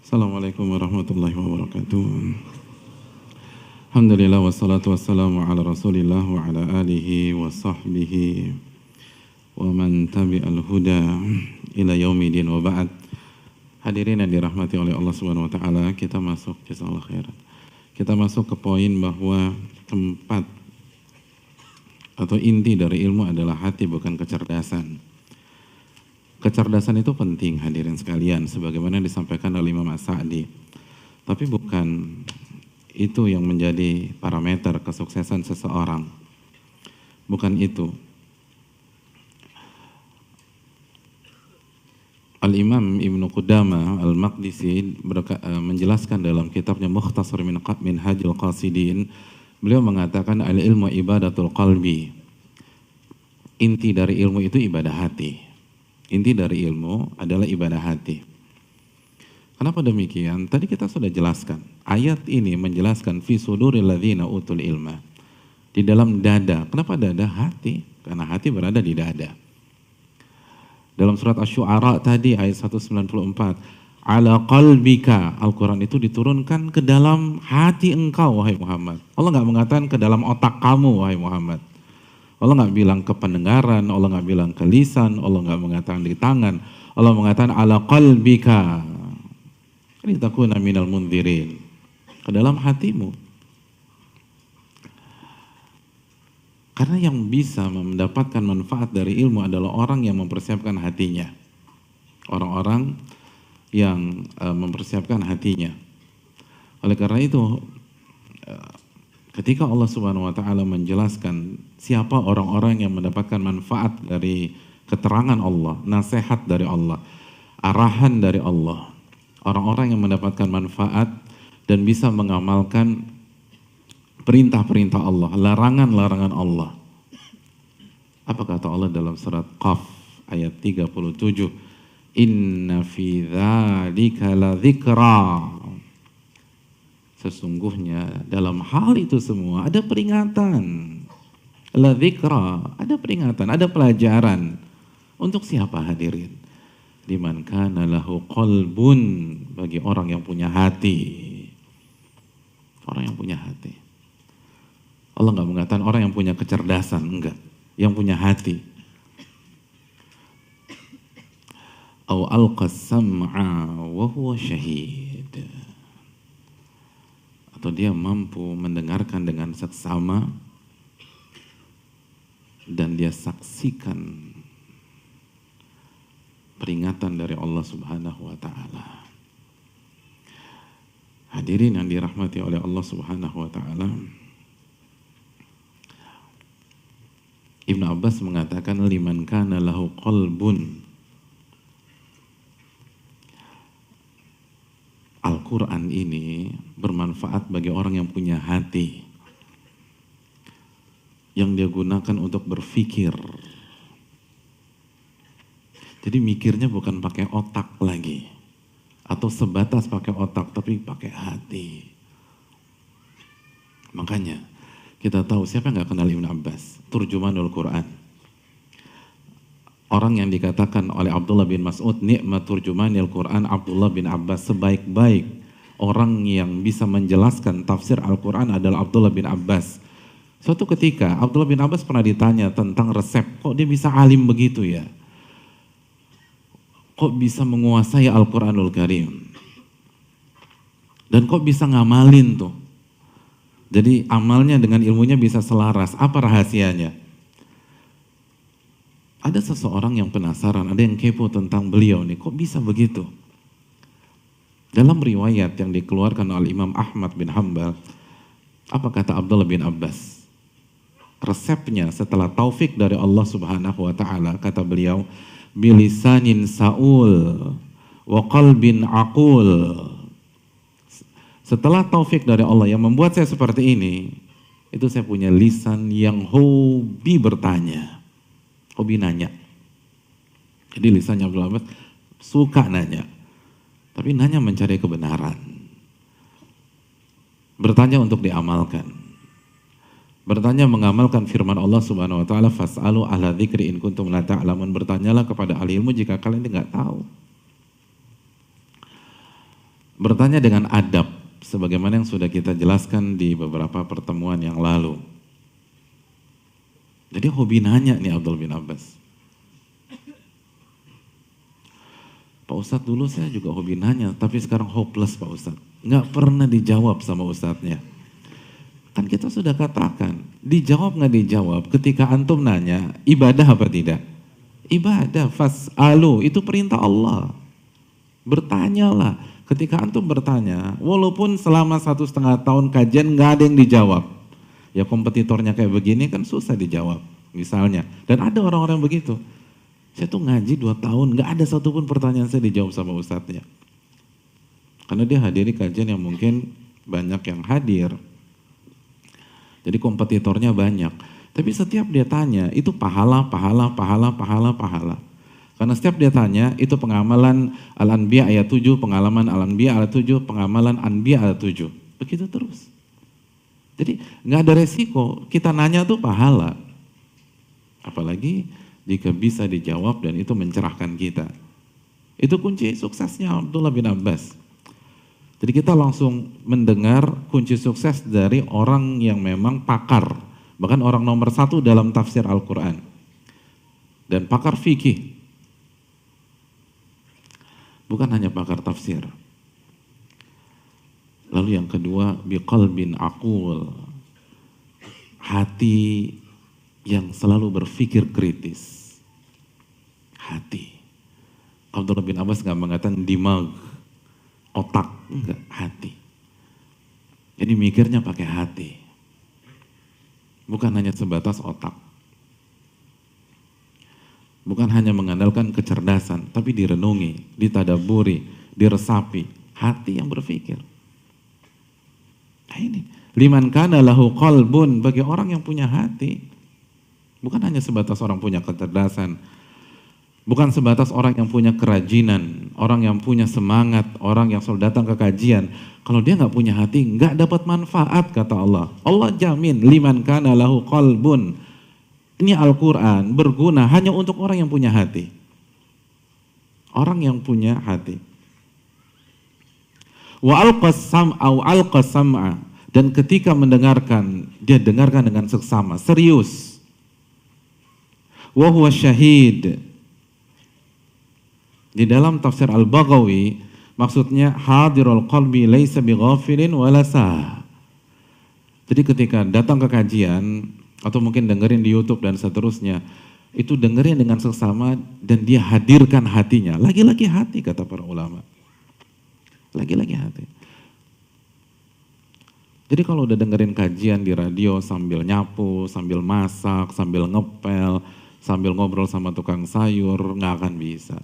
Assalamualaikum warahmatullahi wabarakatuh. Alhamdulillah wassalatu wassalamu ala rasulillah wa ala alihi wa sahbihi wa man tabi'al huda ila yaumidin wa ba'd. Hadirin yang dirahmati oleh Allah Subhanahu wa taala, kita masuk, jazakallahu khairan. Kita masuk ke poin bahwa tempat atau inti dari ilmu adalah hati, bukan kecerdasan. Kecerdasan itu penting, hadirin sekalian, sebagaimana disampaikan oleh Imam As-Sa'di. Tapi bukan itu yang menjadi parameter kesuksesan seseorang. Bukan itu. Al-Imam Ibnu Qudamah Al-Maqdisi menjelaskan dalam kitabnya Mukhtasar Minhajul Qasidin, beliau mengatakan al-ilmu ibadatul qalbi. Inti dari ilmu itu ibadah hati. Inti dari ilmu adalah ibadah hati. Kenapa demikian? Tadi kita sudah jelaskan. Ayat ini menjelaskan fi suduril ladzina utul ilma. Di dalam dada. Kenapa dada? Hati. Karena hati berada di dada. Dalam surat Asy-Syu'ara tadi ayat 194, ala qalbika, Al-Quran itu diturunkan ke dalam hati engkau, wahai Muhammad. Allah nggak mengatakan ke dalam otak kamu, wahai Muhammad. Allah nggak bilang ke pendengaran, Allah nggak bilang ke lisan, Allah nggak mengatakan di tangan. Allah mengatakan ala qalbika, litakuna minal mundzirin, ke dalam hatimu. Karena yang bisa mendapatkan manfaat dari ilmu adalah orang yang mempersiapkan hatinya. Orang-orang yang mempersiapkan hatinya. Oleh karena itu, ketika Allah Subhanahu wa taala menjelaskan siapa orang-orang yang mendapatkan manfaat dari keterangan Allah, nasihat dari Allah, arahan dari Allah. Orang-orang yang mendapatkan manfaat dan bisa mengamalkan perintah-perintah Allah, larangan-larangan Allah. Apa kata Allah dalam surat Qaf ayat 37? Inna fi dzalika ladzikra. Sesungguhnya dalam hal itu semua ada peringatan. Ladzikra, ada peringatan, ada pelajaran. Untuk siapa hadirin? Liman kana lahu qalbun, bagi orang yang punya hati. Orang yang punya hati. Allah nggak mengatakan orang yang punya kecerdasan, enggak. Yang punya hati. Au alqas sam'a wa huwa syahid. Atau dia mampu mendengarkan dengan seksama dan dia saksikan peringatan dari Allah Subhanahu wa taala. Hadirin yang dirahmati oleh Allah Subhanahu wa taala. Ibnu Abbas mengatakan liman kana lahu qalbun. Al-Quran ini bermanfaat bagi orang yang punya hati, yang dia gunakan untuk berpikir. Jadi mikirnya bukan pakai otak lagi, atau sebatas pakai otak, tapi pakai hati. Makanya kita tahu siapa yang gak kenal Ibnu Abbas, turjumanul Quran. Orang yang dikatakan oleh Abdullah bin Mas'ud, nikmat turjumanil Quran Abdullah bin Abbas, sebaik-baik orang yang bisa menjelaskan tafsir Al-Quran adalah Abdullah bin Abbas. Suatu ketika Abdullah bin Abbas pernah ditanya tentang resep, kok dia bisa alim begitu ya? Kok bisa menguasai Al-Quranul Karim? Dan kok bisa ngamalin tuh? Jadi amalnya dengan ilmunya bisa selaras. Apa rahasianya? Ada seseorang yang penasaran, ada yang kepo tentang beliau nih, kok bisa begitu? Dalam riwayat yang dikeluarkan oleh Imam Ahmad bin Hanbal, apa kata Abdullah bin Abbas? Resepnya setelah taufik dari Allah Subhanahu wa taala, kata beliau, bilisanin saul wa qalbin aqul. Setelah taufik dari Allah yang membuat saya seperti ini, itu saya punya lisan yang hobi bertanya, hobi nanya. Jadi lisannya Abdul Abbas suka nanya, tapi nanya mencari kebenaran, bertanya untuk diamalkan, bertanya mengamalkan firman Allah Subhanahu wa taala, fas'alu ahla dzikri in kuntum la ta'lamun. Bertanyalah kepada ahli ilmu jika kalian tidak tahu. Bertanya dengan adab, sebagaimana yang sudah kita jelaskan di beberapa pertemuan yang lalu. Jadi hobi nanya nih Abdul bin Abbas. Pak Ustadz, dulu saya juga hobi nanya, tapi sekarang hopeless Pak Ustadz. Nggak pernah dijawab sama Ustadznya. Kan kita sudah katakan, dijawab nggak dijawab, ketika antum nanya, ibadah apa tidak? Ibadah, fas'alu, itu perintah Allah. Bertanyalah. Ketika antum bertanya, walaupun selama 1,5 tahun kajian nggak ada yang dijawab, ya kompetitornya kayak begini kan susah dijawab, misalnya. Dan ada orang-orang begitu. Saya tuh ngaji 2 tahun, nggak ada satupun pertanyaan saya dijawab sama ustadznya. Karena dia hadiri kajian yang mungkin banyak yang hadir. Jadi kompetitornya banyak. Tapi setiap dia tanya, itu pahala. Karena setiap dia tanya, itu pengamalan Al-Anbiya ayat 7, pengalaman Al-Anbiya ayat 7, pengamalan Anbiya ayat 7. Begitu terus. Jadi nggak ada resiko, kita nanya tuh pahala. Apalagi jika bisa dijawab dan itu mencerahkan kita. Itu kunci suksesnya Abdullah bin Abbas. Jadi kita langsung mendengar kunci sukses dari orang yang memang pakar. Bahkan orang nomor 1 dalam tafsir Al-Quran. Dan pakar fikih. Bukan hanya pakar tafsir. Lalu yang kedua, biqalbin aqul. Hati yang selalu berpikir kritis. Hati. Abdullah bin Abbas nggak mengatakan dimag, otak, enggak, hati. Jadi mikirnya pakai hati. Bukan hanya sebatas otak. Bukan hanya mengandalkan kecerdasan, tapi direnungi, ditadaburi, diresapi, hati yang berpikir. Nah ini, liman kana lahu qalbun, bagi orang yang punya hati. Bukan hanya sebatas orang punya kecerdasan, bukan sebatas orang yang punya kerajinan, orang yang punya semangat, orang yang selalu datang ke kajian. Kalau dia nggak punya hati, nggak dapat manfaat, kata Allah. Allah jamin, liman kana lahu qalbun. Ini Al-Quran berguna hanya untuk orang yang punya hati. Orang yang punya hati. Wa alqas sam'a, dan ketika mendengarkan, dia dengarkan dengan seksama, serius. Wa huwa syahid. Di dalam tafsir Al-Baghawi, maksudnya hadirul qalbi laisa bighafilin wala sah. Jadi ketika datang ke kajian atau mungkin dengerin di YouTube dan seterusnya, itu dengerin dengan seksama dan dia hadirkan hatinya. Lagi-lagi hati, kata para ulama. Lagi-lagi hati. Jadi kalau udah dengerin kajian di radio sambil nyapu, sambil masak, sambil ngepel, sambil ngobrol sama tukang sayur, nggak akan bisa.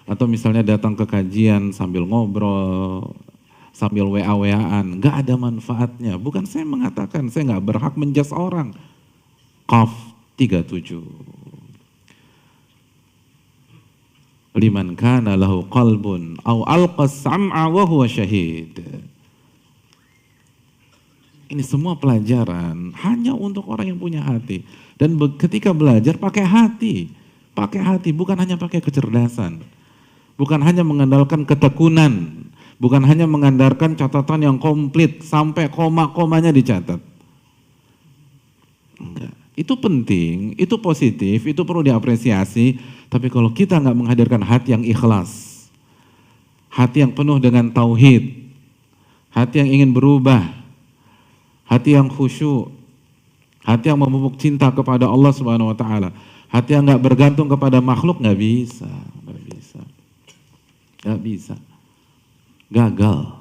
Atau misalnya datang ke kajian sambil ngobrol, sambil WA-WA-an, nggak ada manfaatnya. Bukan saya mengatakan, saya nggak berhak menjudge orang. Qaf 37. Liman kana lahu qalbun aw alqas sam'a wa huwa syahid. Ini semua pelajaran hanya untuk orang yang punya hati. Dan ketika belajar pakai hati, bukan hanya pakai kecerdasan. Bukan hanya mengandalkan ketekunan, bukan hanya mengandalkan catatan yang komplit sampai koma-komanya dicatat. Enggak. Itu penting, itu positif, itu perlu diapresiasi. Tapi kalau kita nggak menghadirkan hati yang ikhlas, hati yang penuh dengan tauhid, hati yang ingin berubah, hati yang khusyuk, hati yang memupuk cinta kepada Allah Subhanahu Wa Taala, hati yang nggak bergantung kepada makhluk, nggak bisa, gagal.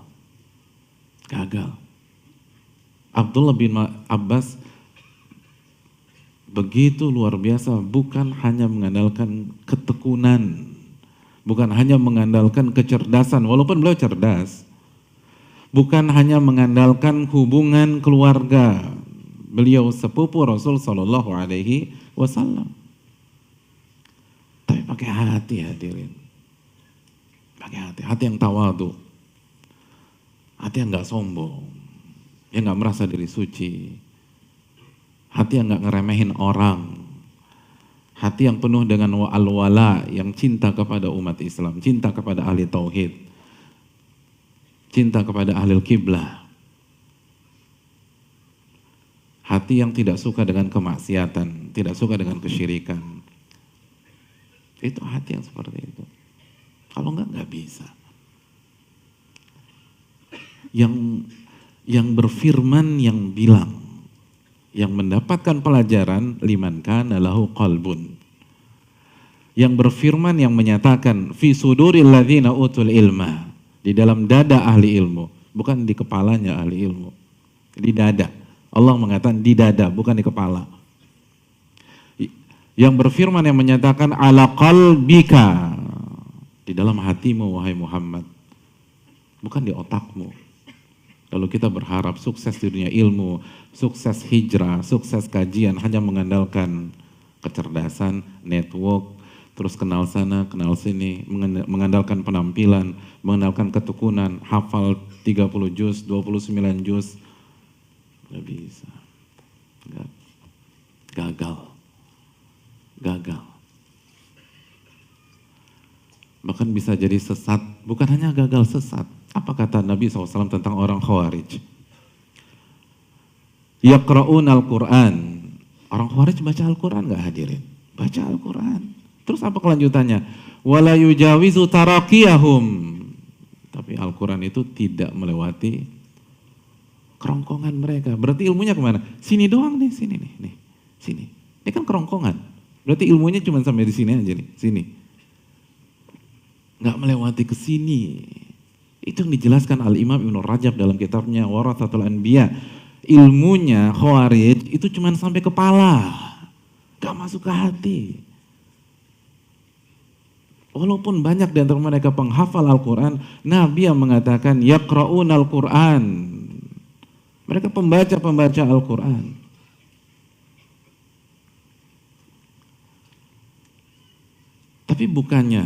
Abdullah bin Abbas begitu luar biasa, bukan hanya mengandalkan ketekunan, bukan hanya mengandalkan kecerdasan, walaupun beliau cerdas, bukan hanya mengandalkan hubungan keluarga, beliau sepupu Rasul Shallallahu Alaihi Wasallam, tapi pakai hati, hadirin, pakai hati yang tawadu, hati yang nggak sombong, yang nggak merasa diri suci. Hati yang gak ngeremehin orang, hati yang penuh dengan al-wala, yang cinta kepada umat Islam, cinta kepada ahli tauhid, cinta kepada ahli kiblah. Hati yang tidak suka dengan kemaksiatan, tidak suka dengan kesyirikan. Itu hati yang seperti itu. Kalau enggak bisa. Yang berfirman, yang bilang, yang mendapatkan pelajaran, liman kana lahu qalbun. Yang berfirman, yang menyatakan fi suduril ladzina utul ilma, di dalam dada ahli ilmu, bukan di kepalanya ahli ilmu. Di dada. Allah mengatakan di dada, bukan di kepala. Yang berfirman, yang menyatakan ala qalbika, di dalam hatimu wahai Muhammad, bukan di otakmu. Lalu kita berharap sukses di dunia ilmu, sukses hijrah, sukses kajian hanya mengandalkan kecerdasan, network, terus kenal sana, kenal sini, mengandalkan penampilan, mengandalkan ketekunan, hafal 30 juz, 29 juz. Gak bisa. Gagal. Bahkan bisa jadi sesat, bukan hanya gagal, sesat. Apa kata Nabi SAW tentang orang Khawarij? Yaqra'un al-Quran. Orang Khawarij baca Al-Quran gak hadirin? Baca Al-Quran. Terus apa kelanjutannya? Wala yujawizu taraqiyahum. Tapi Al-Quran itu tidak melewati kerongkongan mereka. Berarti ilmunya kemana? Sini doang nih, sini nih. Sini. Ini kan kerongkongan. Berarti ilmunya cuma sampai di sini aja nih, sini. Gak melewati ke sini. Itu yang dijelaskan Al-Imam Ibn Rajab dalam kitabnya Warathatul Anbiya. Ilmunya Khawarij itu cuma sampai kepala, gak masuk ke hati. Walaupun banyak di antara mereka penghafal Al-Quran, Nabi yang mengatakan yaqra'un Al-Quran. Mereka pembaca Al-Quran. Tapi bukannya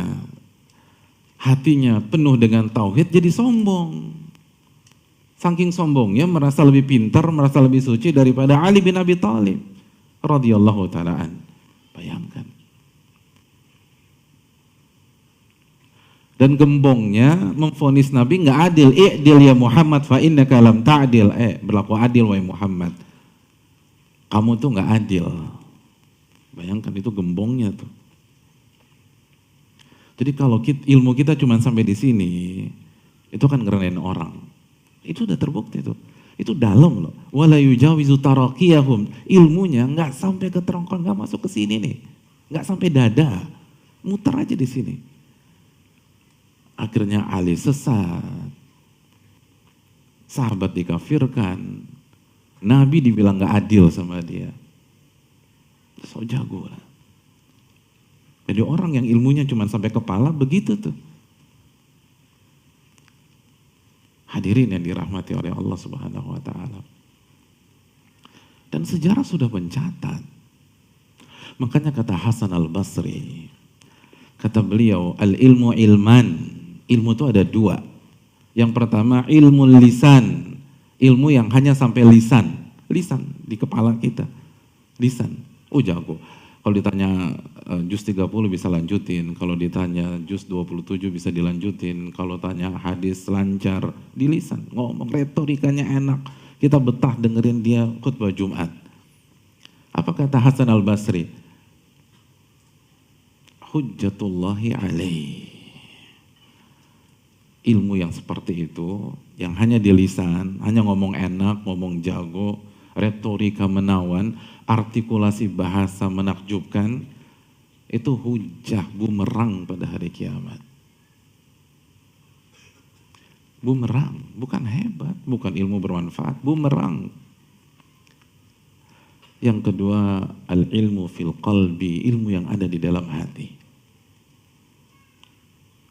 hatinya penuh dengan tauhid jadi sombong. Saking sombongnya merasa lebih pintar, merasa lebih suci daripada Ali bin Abi Thalib radhiyallahu ta'ala. Bayangkan. Dan gembongnya memvonis Nabi nggak adil. I'dil ya Muhammad fa innaka lam ta'dil. Berlaku adil wahai Muhammad. Kamu tuh nggak adil. Bayangkan itu gembongnya tuh. Jadi kalau ilmu kita cuma sampai di sini, itu kan ngerenain orang. Itu udah terbukti tuh. Itu dalam loh. Wala yujawizu taraqiyahum. Ilmunya nggak sampai ke terongkol, nggak masuk ke sini nih. Nggak sampai dada. Muter aja di sini. Akhirnya Ali sesat. Sahabat dikafirkan. Nabi dibilang gak adil sama dia. So jago lah. Jadi orang yang ilmunya cuma sampai kepala begitu tuh. Hadirin yang dirahmati oleh Allah Subhanahu wa taala. Dan sejarah sudah mencatat. Makanya kata Hasan Al-Basri, kata beliau, al-ilmu ilman. Ilmu itu ada dua. Yang pertama ilmu lisan. Ilmu yang hanya sampai lisan. Lisan di kepala kita. Lisan. Oh jago. Kalau ditanya juz 30 bisa lanjutin. Kalau ditanya juz 27 bisa dilanjutin. Kalau tanya hadis lancar di lisan. Ngomong retorikanya enak. Kita betah dengerin dia khutbah Jumat. Apa kata Hasan Al-Basri? Hujjatullahi alaih. Ilmu yang seperti itu, yang hanya di lisan, hanya ngomong enak, ngomong jago, retorika menawan, artikulasi bahasa menakjubkan, itu hujah bumerang pada hari kiamat. Bumerang, bukan hebat, bukan ilmu bermanfaat, bumerang. Yang kedua, al-ilmu fil qalbi, ilmu yang ada di dalam hati.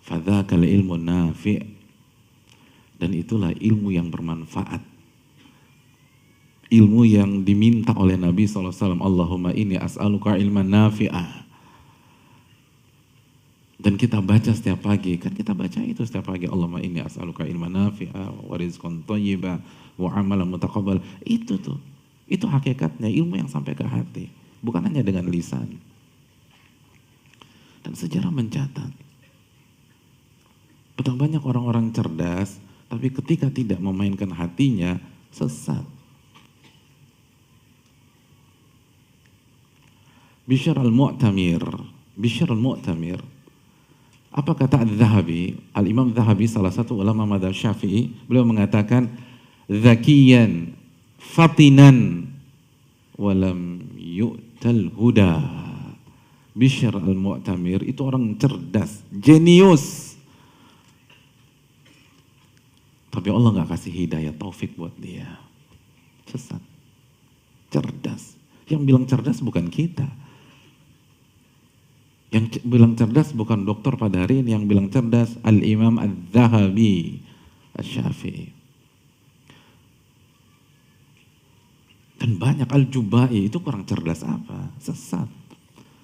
Fadzakal ilmu nafi', dan itulah ilmu yang bermanfaat. Ilmu yang diminta oleh Nabi SAW, Allahumma inni as'aluka ilman nafi'ah. Dan kita baca setiap pagi, kan kita baca itu setiap pagi, Allahumma inni as'aluka ilman nafi'ah wa rizqan thayyibah wa amalan mutaqabbal. Itu tuh, itu hakikatnya ilmu yang sampai ke hati, bukan hanya dengan lisan. Dan sejarah mencatat, betapa banyak orang-orang cerdas, tapi ketika tidak memainkan hatinya, sesat. Bishr al-Mu'tamir, apa kata Al-Zahabi? Al-Imam Zahabi salah satu ulama mazhab Syafi'i, beliau mengatakan, zakiyan, fatinan, walam yu'tal huda. Bishr al-Mu'tamir itu orang cerdas, jenius. Tapi Allah gak kasih hidayah taufik buat dia. Sesat. Cerdas. Yang bilang cerdas bukan kita. Yang bilang cerdas bukan dokter pada hari ini. Yang bilang cerdas Al-Imam Al-Zahabi Al-Syafi'i. Dan banyak Al-Jubai itu kurang cerdas apa? Sesat.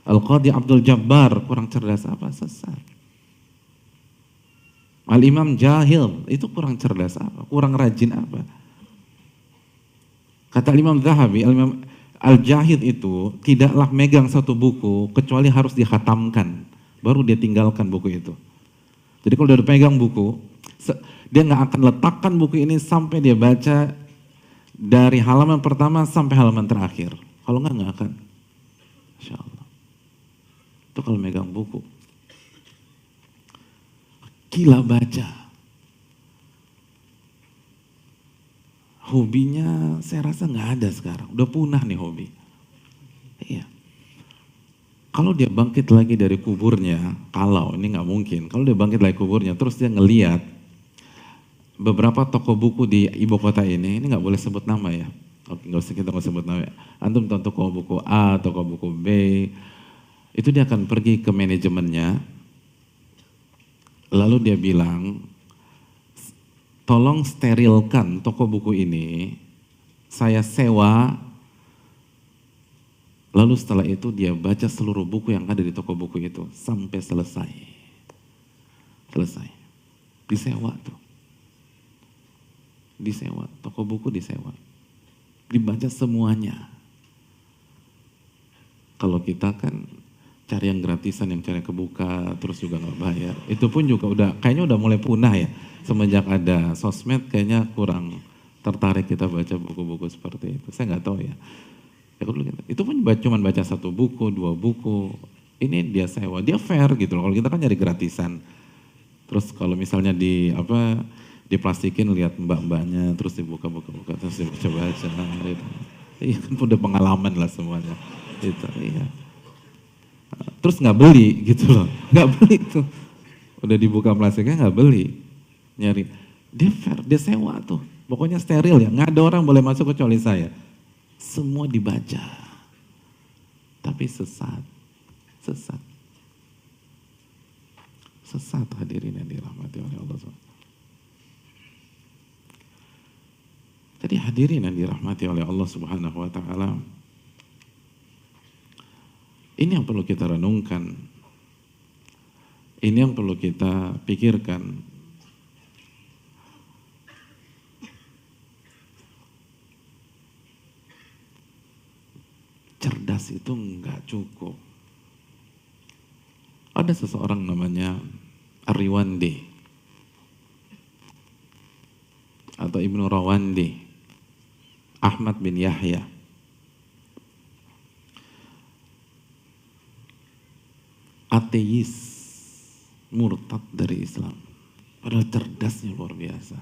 Al-Qadhi Abdul Jabbar kurang cerdas apa? Sesat. Al-Imam Jahil itu kurang cerdas apa? Kurang rajin apa? Kata Imam Zahabi, Al-Imam Al-Jahid itu tidaklah megang satu buku kecuali harus dihatamkan, baru dia tinggalkan buku itu. Jadi kalau dia udah pegang buku, dia nggak akan letakkan buku ini sampai dia baca dari halaman pertama sampai halaman terakhir. Kalau nggak akan. Insya Allah. Itu kalau megang buku. Gila baca. Hobinya saya rasa nggak ada sekarang. Udah punah nih hobi. Iya. Kalau dia bangkit lagi dari kuburnya, kalau ini nggak mungkin. Kalau dia bangkit lagi kuburnya, terus dia ngeliat beberapa toko buku di ibu kota ini nggak boleh sebut nama ya. Oke, nggak usah kita nggak sebut nama. Antum tonton toko buku A, toko buku B, itu dia akan pergi ke manajemennya. Lalu dia bilang, tolong sterilkan toko buku ini, saya sewa. Lalu setelah itu dia baca seluruh buku yang ada di toko buku itu sampai selesai. Selesai. Disewa tuh. Disewa, toko buku disewa. Dibaca semuanya. Kalau kita kan cari yang gratisan, yang cari kebuka, terus juga nggak bayar. Itu pun juga kayaknya udah mulai punah ya. Semenjak ada sosmed kayaknya kurang tertarik kita baca buku-buku seperti itu. Saya nggak tahu ya. Itu pun cuma baca 1 buku, 2 buku. Ini dia sewa, dia fair gitu loh. Kalau kita kan nyari gratisan. Terus kalau misalnya diplastikin lihat mbak-mbaknya, terus dibuka-buka, terus dibaca-baca. Gitu. Iya kan udah pengalaman lah semuanya. Gitu, iya. Terus nggak beli gitu loh, nggak beli tuh. Udah dibuka plastiknya nggak beli. Nyari, dia fair, dia sewa tuh. Pokoknya steril ya, nggak ada orang boleh masuk kecuali saya. Semua dibaca, tapi sesat, hadirin yang dirahmati oleh Allah SWT. Jadi hadirin yang dirahmati oleh Allah Subhanahu Wa Taala, ini yang perlu kita renungkan, ini yang perlu kita pikirkan. Cerdas itu enggak cukup. Ada seseorang namanya Ar-Riwandi atau Ibnu Rawandi, Ahmad bin Yahya. Ateis, murtad dari Islam. Padahal cerdasnya luar biasa.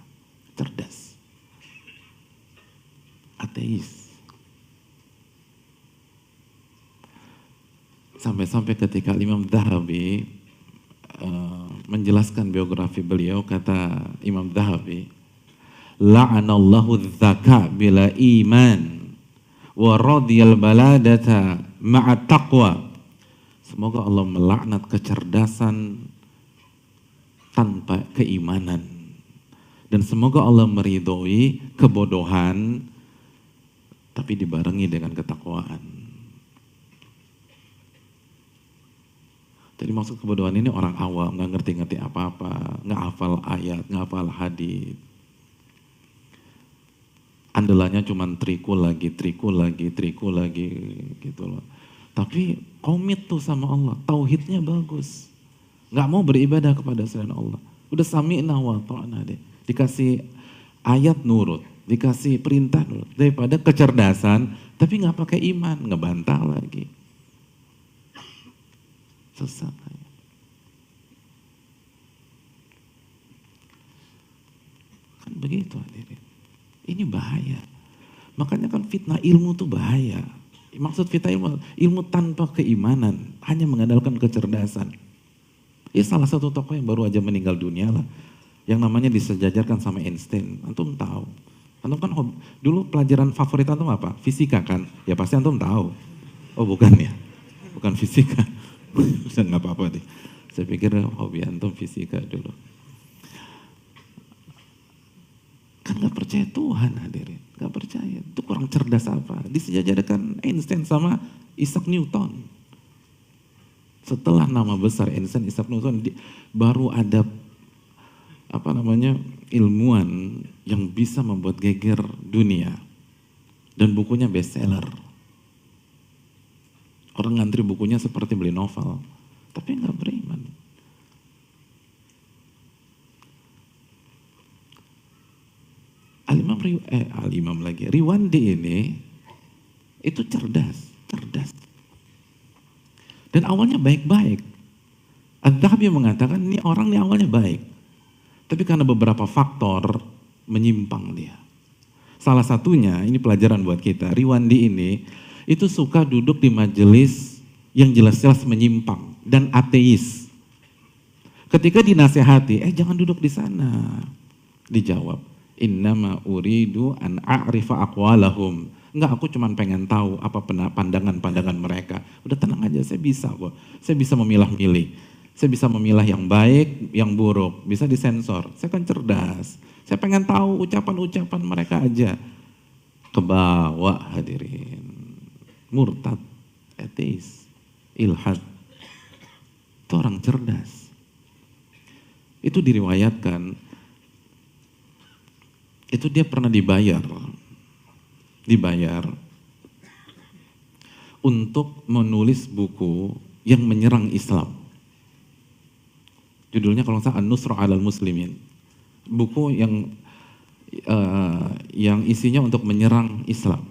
Cerdas. Ateis. Sampai-sampai ketika Imam Dhahabi menjelaskan biografi beliau, kata Imam Dhahabi, la'anallahu dzaka bila iman wa radiyal baladata ma'a taqwa. Semoga Allah melaknat kecerdasan tanpa keimanan. Dan semoga Allah meridhoi kebodohan tapi dibarengi dengan ketakwaan. Jadi maksud kebodohan ini orang awam, nggak ngerti-ngerti apa-apa, nggak hafal ayat, nggak hafal hadits. Andalannya cuma trikul lagi gitu loh. Tapi komit tuh sama Allah, tauhidnya bagus. Nggak mau beribadah kepada selain Allah. Udah sami'na wa ta'na deh. Dikasih ayat nurut, dikasih perintah nurut. Daripada kecerdasan, tapi nggak pakai iman, ngebantah lagi. Sesat. Kan begitu hadirin. Ini bahaya. Makanya kan fitnah ilmu tuh bahaya. Maksud fitnah ilmu tanpa keimanan, hanya mengandalkan kecerdasan. Ya salah satu tokoh yang baru aja meninggal dunia lah, yang namanya disejajarkan sama Einstein. Antum tahu. Antum kan dulu pelajaran favorit antum apa? Fisika kan? Ya pasti antum tahu. Oh bukan ya? Bukan fisika. Bisa nggak apa-apa deh. Saya pikir hobi antum fisika dulu. Kan nggak percaya Tuhan hadirin, nggak percaya. Itu kurang cerdas apa? Disejajarkan Einstein sama Isaac Newton. Setelah nama besar Einstein, Isaac Newton, baru ada ilmuwan yang bisa membuat geger dunia dan bukunya bestseller. Orang ngantri bukunya seperti beli novel, tapi nggak beriman. Riwandi ini itu cerdas. Dan awalnya baik-baik. Adz-Dzahabi mengatakan ini orang ini awalnya baik, tapi karena beberapa faktor menyimpang dia. Salah satunya, ini pelajaran buat kita, Riwandi ini itu suka duduk di majelis yang jelas-jelas menyimpang dan ateis. Ketika dinasehati, jangan duduk di sana. Dijawab, innama uridu an a'rifa aqwalahum. Enggak, aku cuma pengen tahu apa pandangan-pandangan mereka. Udah tenang aja, saya bisa kok. Saya bisa memilah-milih. Saya bisa memilah yang baik, yang buruk, bisa disensor. Saya kan cerdas. Saya pengen tahu ucapan-ucapan mereka aja. Kebawa hadirin. Murtad, ateis, ilhad. Itu orang cerdas. Itu diriwayatkan. Itu dia pernah dibayar untuk menulis buku yang menyerang Islam. Judulnya kalau nggak salah An-Nusra 'alal Muslimin. Buku yang isinya untuk menyerang Islam,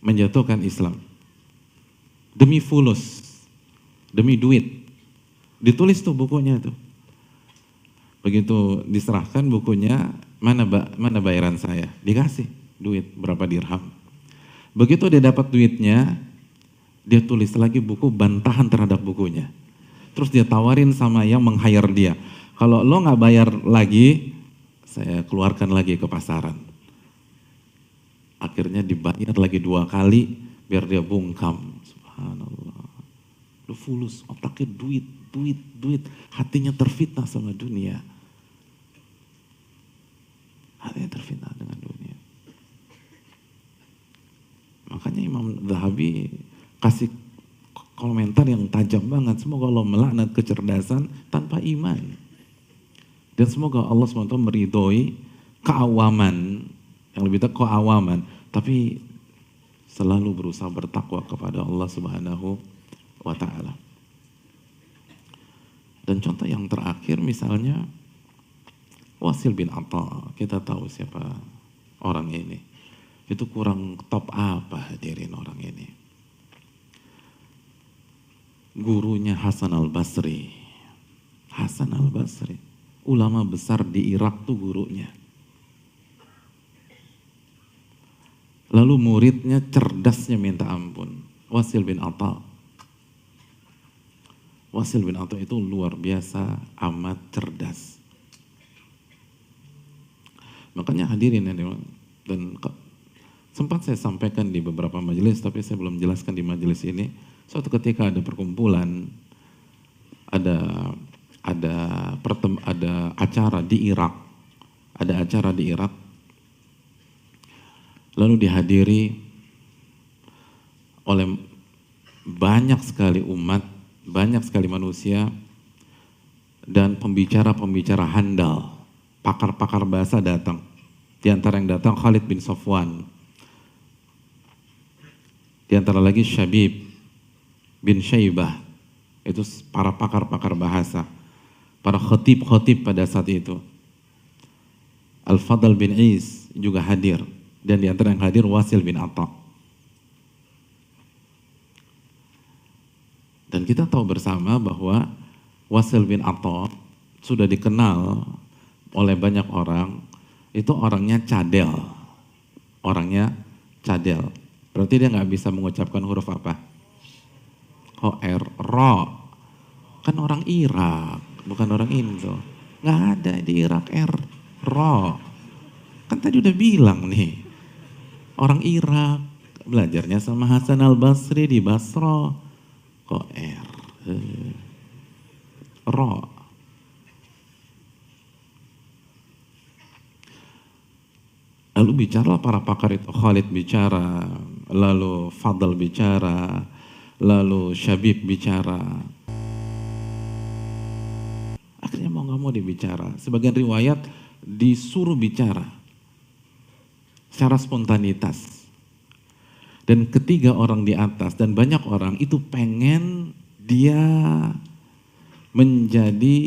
menjatuhkan Islam. Demi fulus, demi duit. Ditulis tuh bukunya tuh. Begitu diserahkan bukunya, mana bayaran saya? Dikasih duit berapa dirham. Begitu dia dapat duitnya, dia tulis lagi buku bantahan terhadap bukunya. Terus dia tawarin sama yang meng-hire dia. Kalau lo nggak bayar lagi, saya keluarkan lagi ke pasaran. Akhirnya dibayar lagi 2 kali biar dia bungkam. Subhanallah. Lu fulus, otaknya duit. Hatinya terfitnah sama dunia. Hatinya terfitnah dengan dunia. Makanya Imam Zahabi kasih komentar yang tajam banget. Semoga Allah melaknat kecerdasan tanpa iman. Dan semoga Allah SWT meridhoi keawaman, yang lebih tepat keawaman, tapi selalu berusaha bertakwa kepada Allah Subhanahu wa Ta'ala. Dan contoh yang terakhir misalnya Wasil bin Atta, kita tahu siapa orang ini. Itu kurang top apa hadirin orang ini. Gurunya Hasan al-Basri. Hasan al-Basri. Ulama besar di Irak tuh gurunya. Lalu muridnya cerdasnya minta ampun. Wasil bin Atta. Wasil bin Atta itu luar biasa amat cerdas. Makanya hadirin dan sempat saya sampaikan di beberapa majelis, tapi saya belum jelaskan di majelis ini. Suatu ketika ada perkumpulan, ada acara di Irak, lalu dihadiri oleh banyak sekali umat, banyak sekali manusia, dan pembicara-pembicara handal, pakar-pakar bahasa datang. Di antara yang datang Khalid bin Safwan, di antara lagi Syabib bin Syaibah, itu para pakar-pakar bahasa, para khatib-khatib pada saat itu. Al-Fadl bin Is juga hadir, dan di antara yang hadir Wasil bin Atta. Dan kita tahu bersama bahwa Wasil bin Atta sudah dikenal oleh banyak orang, itu orangnya cadel. Berarti dia nggak bisa mengucapkan huruf apa? R, ro. Kan orang Irak, bukan orang Indo. Nggak ada di Irak R, ro. Kan tadi udah bilang nih, orang Irak belajarnya sama Hasan al-Basri di Basra. Kok R, ro. Lalu bicara para pakar itu, Khalid bicara, lalu Fadl bicara, lalu Syabib bicara. Akhirnya mau gak mau dia bicara. Sebagian riwayat disuruh bicara secara spontanitas. Dan ketiga orang di atas dan banyak orang itu pengen dia menjadi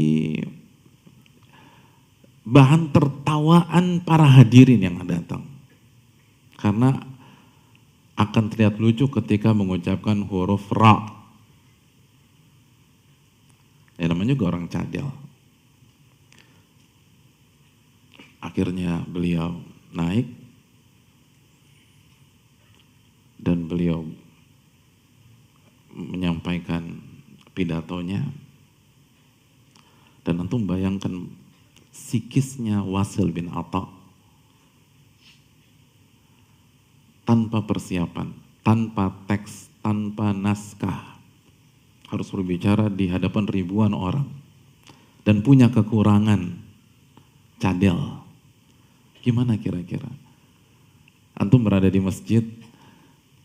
bahan tertawaan para hadirin yang datang. Karena akan terlihat lucu ketika mengucapkan huruf ra. Ya namanya juga orang cadel. Akhirnya beliau naik dan beliau menyampaikan pidatonya. Dan antum bayangkan psikisnya Wasil bin Atta tanpa persiapan, tanpa teks, tanpa naskah. harus berbicara di hadapan ribuan orang dan punya kekurangan cadel. Gimana kira-kira? Antum berada di masjid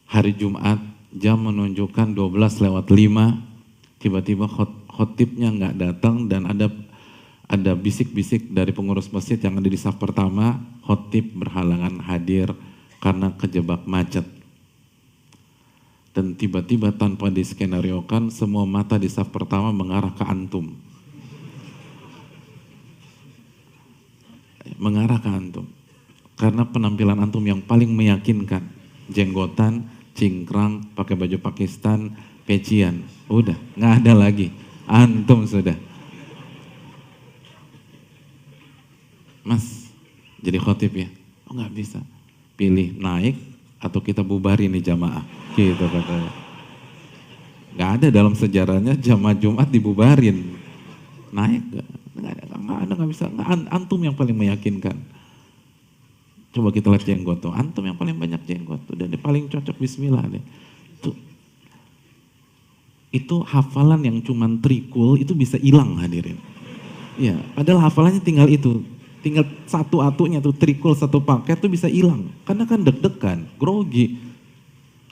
hari Jumat, jam menunjukkan 12:05, tiba-tiba khotibnya nggak datang dan ada bisik-bisik dari pengurus masjid yang ada di saf pertama, khotib berhalangan hadir karena kejebak macet. Dan tiba-tiba tanpa diskenariokan, semua mata di saf pertama mengarah ke antum. Mengarah ke antum. Karena penampilan antum yang paling meyakinkan. Jenggotan, cingkrang, pakai baju Pakistan, pecian. Udah, nggak ada lagi. Antum sudah. Mas, jadi khotib ya? Oh nggak bisa. Pilih naik atau kita bubarin nih jamaah. Gitu katanya. Gak ada dalam sejarahnya jamaah Jumat dibubarin. Naik nggak bisa. Antum yang paling meyakinkan. Coba kita lihat jenggot tuh. Antum yang paling banyak jenggot tuh. Dan paling cocok bismillah nih. Itu hafalan yang cuman trikul itu bisa hilang hadirin. Ya, padahal hafalannya tinggal itu. Tinggal satu atunya tuh trikul satu paket tuh bisa hilang. Karena kan deg-degan, grogi.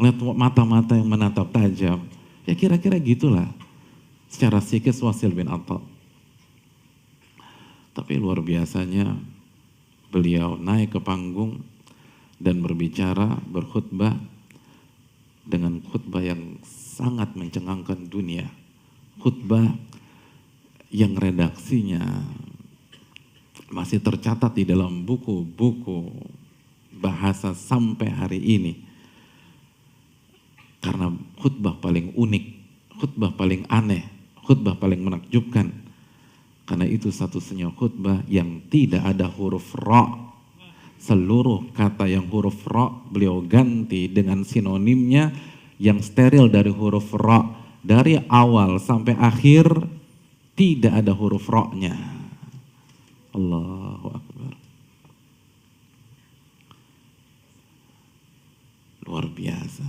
Lihat mata-mata yang menatap tajam. Ya kira-kira gitulah. Secara psikis Wasil bin Atha. Tapi luar biasanya beliau naik ke panggung dan berbicara, berkhutbah dengan khutbah yang sangat mencengangkan dunia. Khutbah yang redaksinya masih tercatat di dalam buku-buku bahasa sampai hari ini. Karena khutbah paling unik, khutbah paling aneh, khutbah paling menakjubkan. Karena itu satu-satunya khutbah yang tidak ada huruf ra. Seluruh kata yang huruf ra beliau ganti dengan sinonimnya yang steril dari huruf ra. Dari awal sampai akhir tidak ada huruf ra-nya. Allahu Akbar. Luar biasa.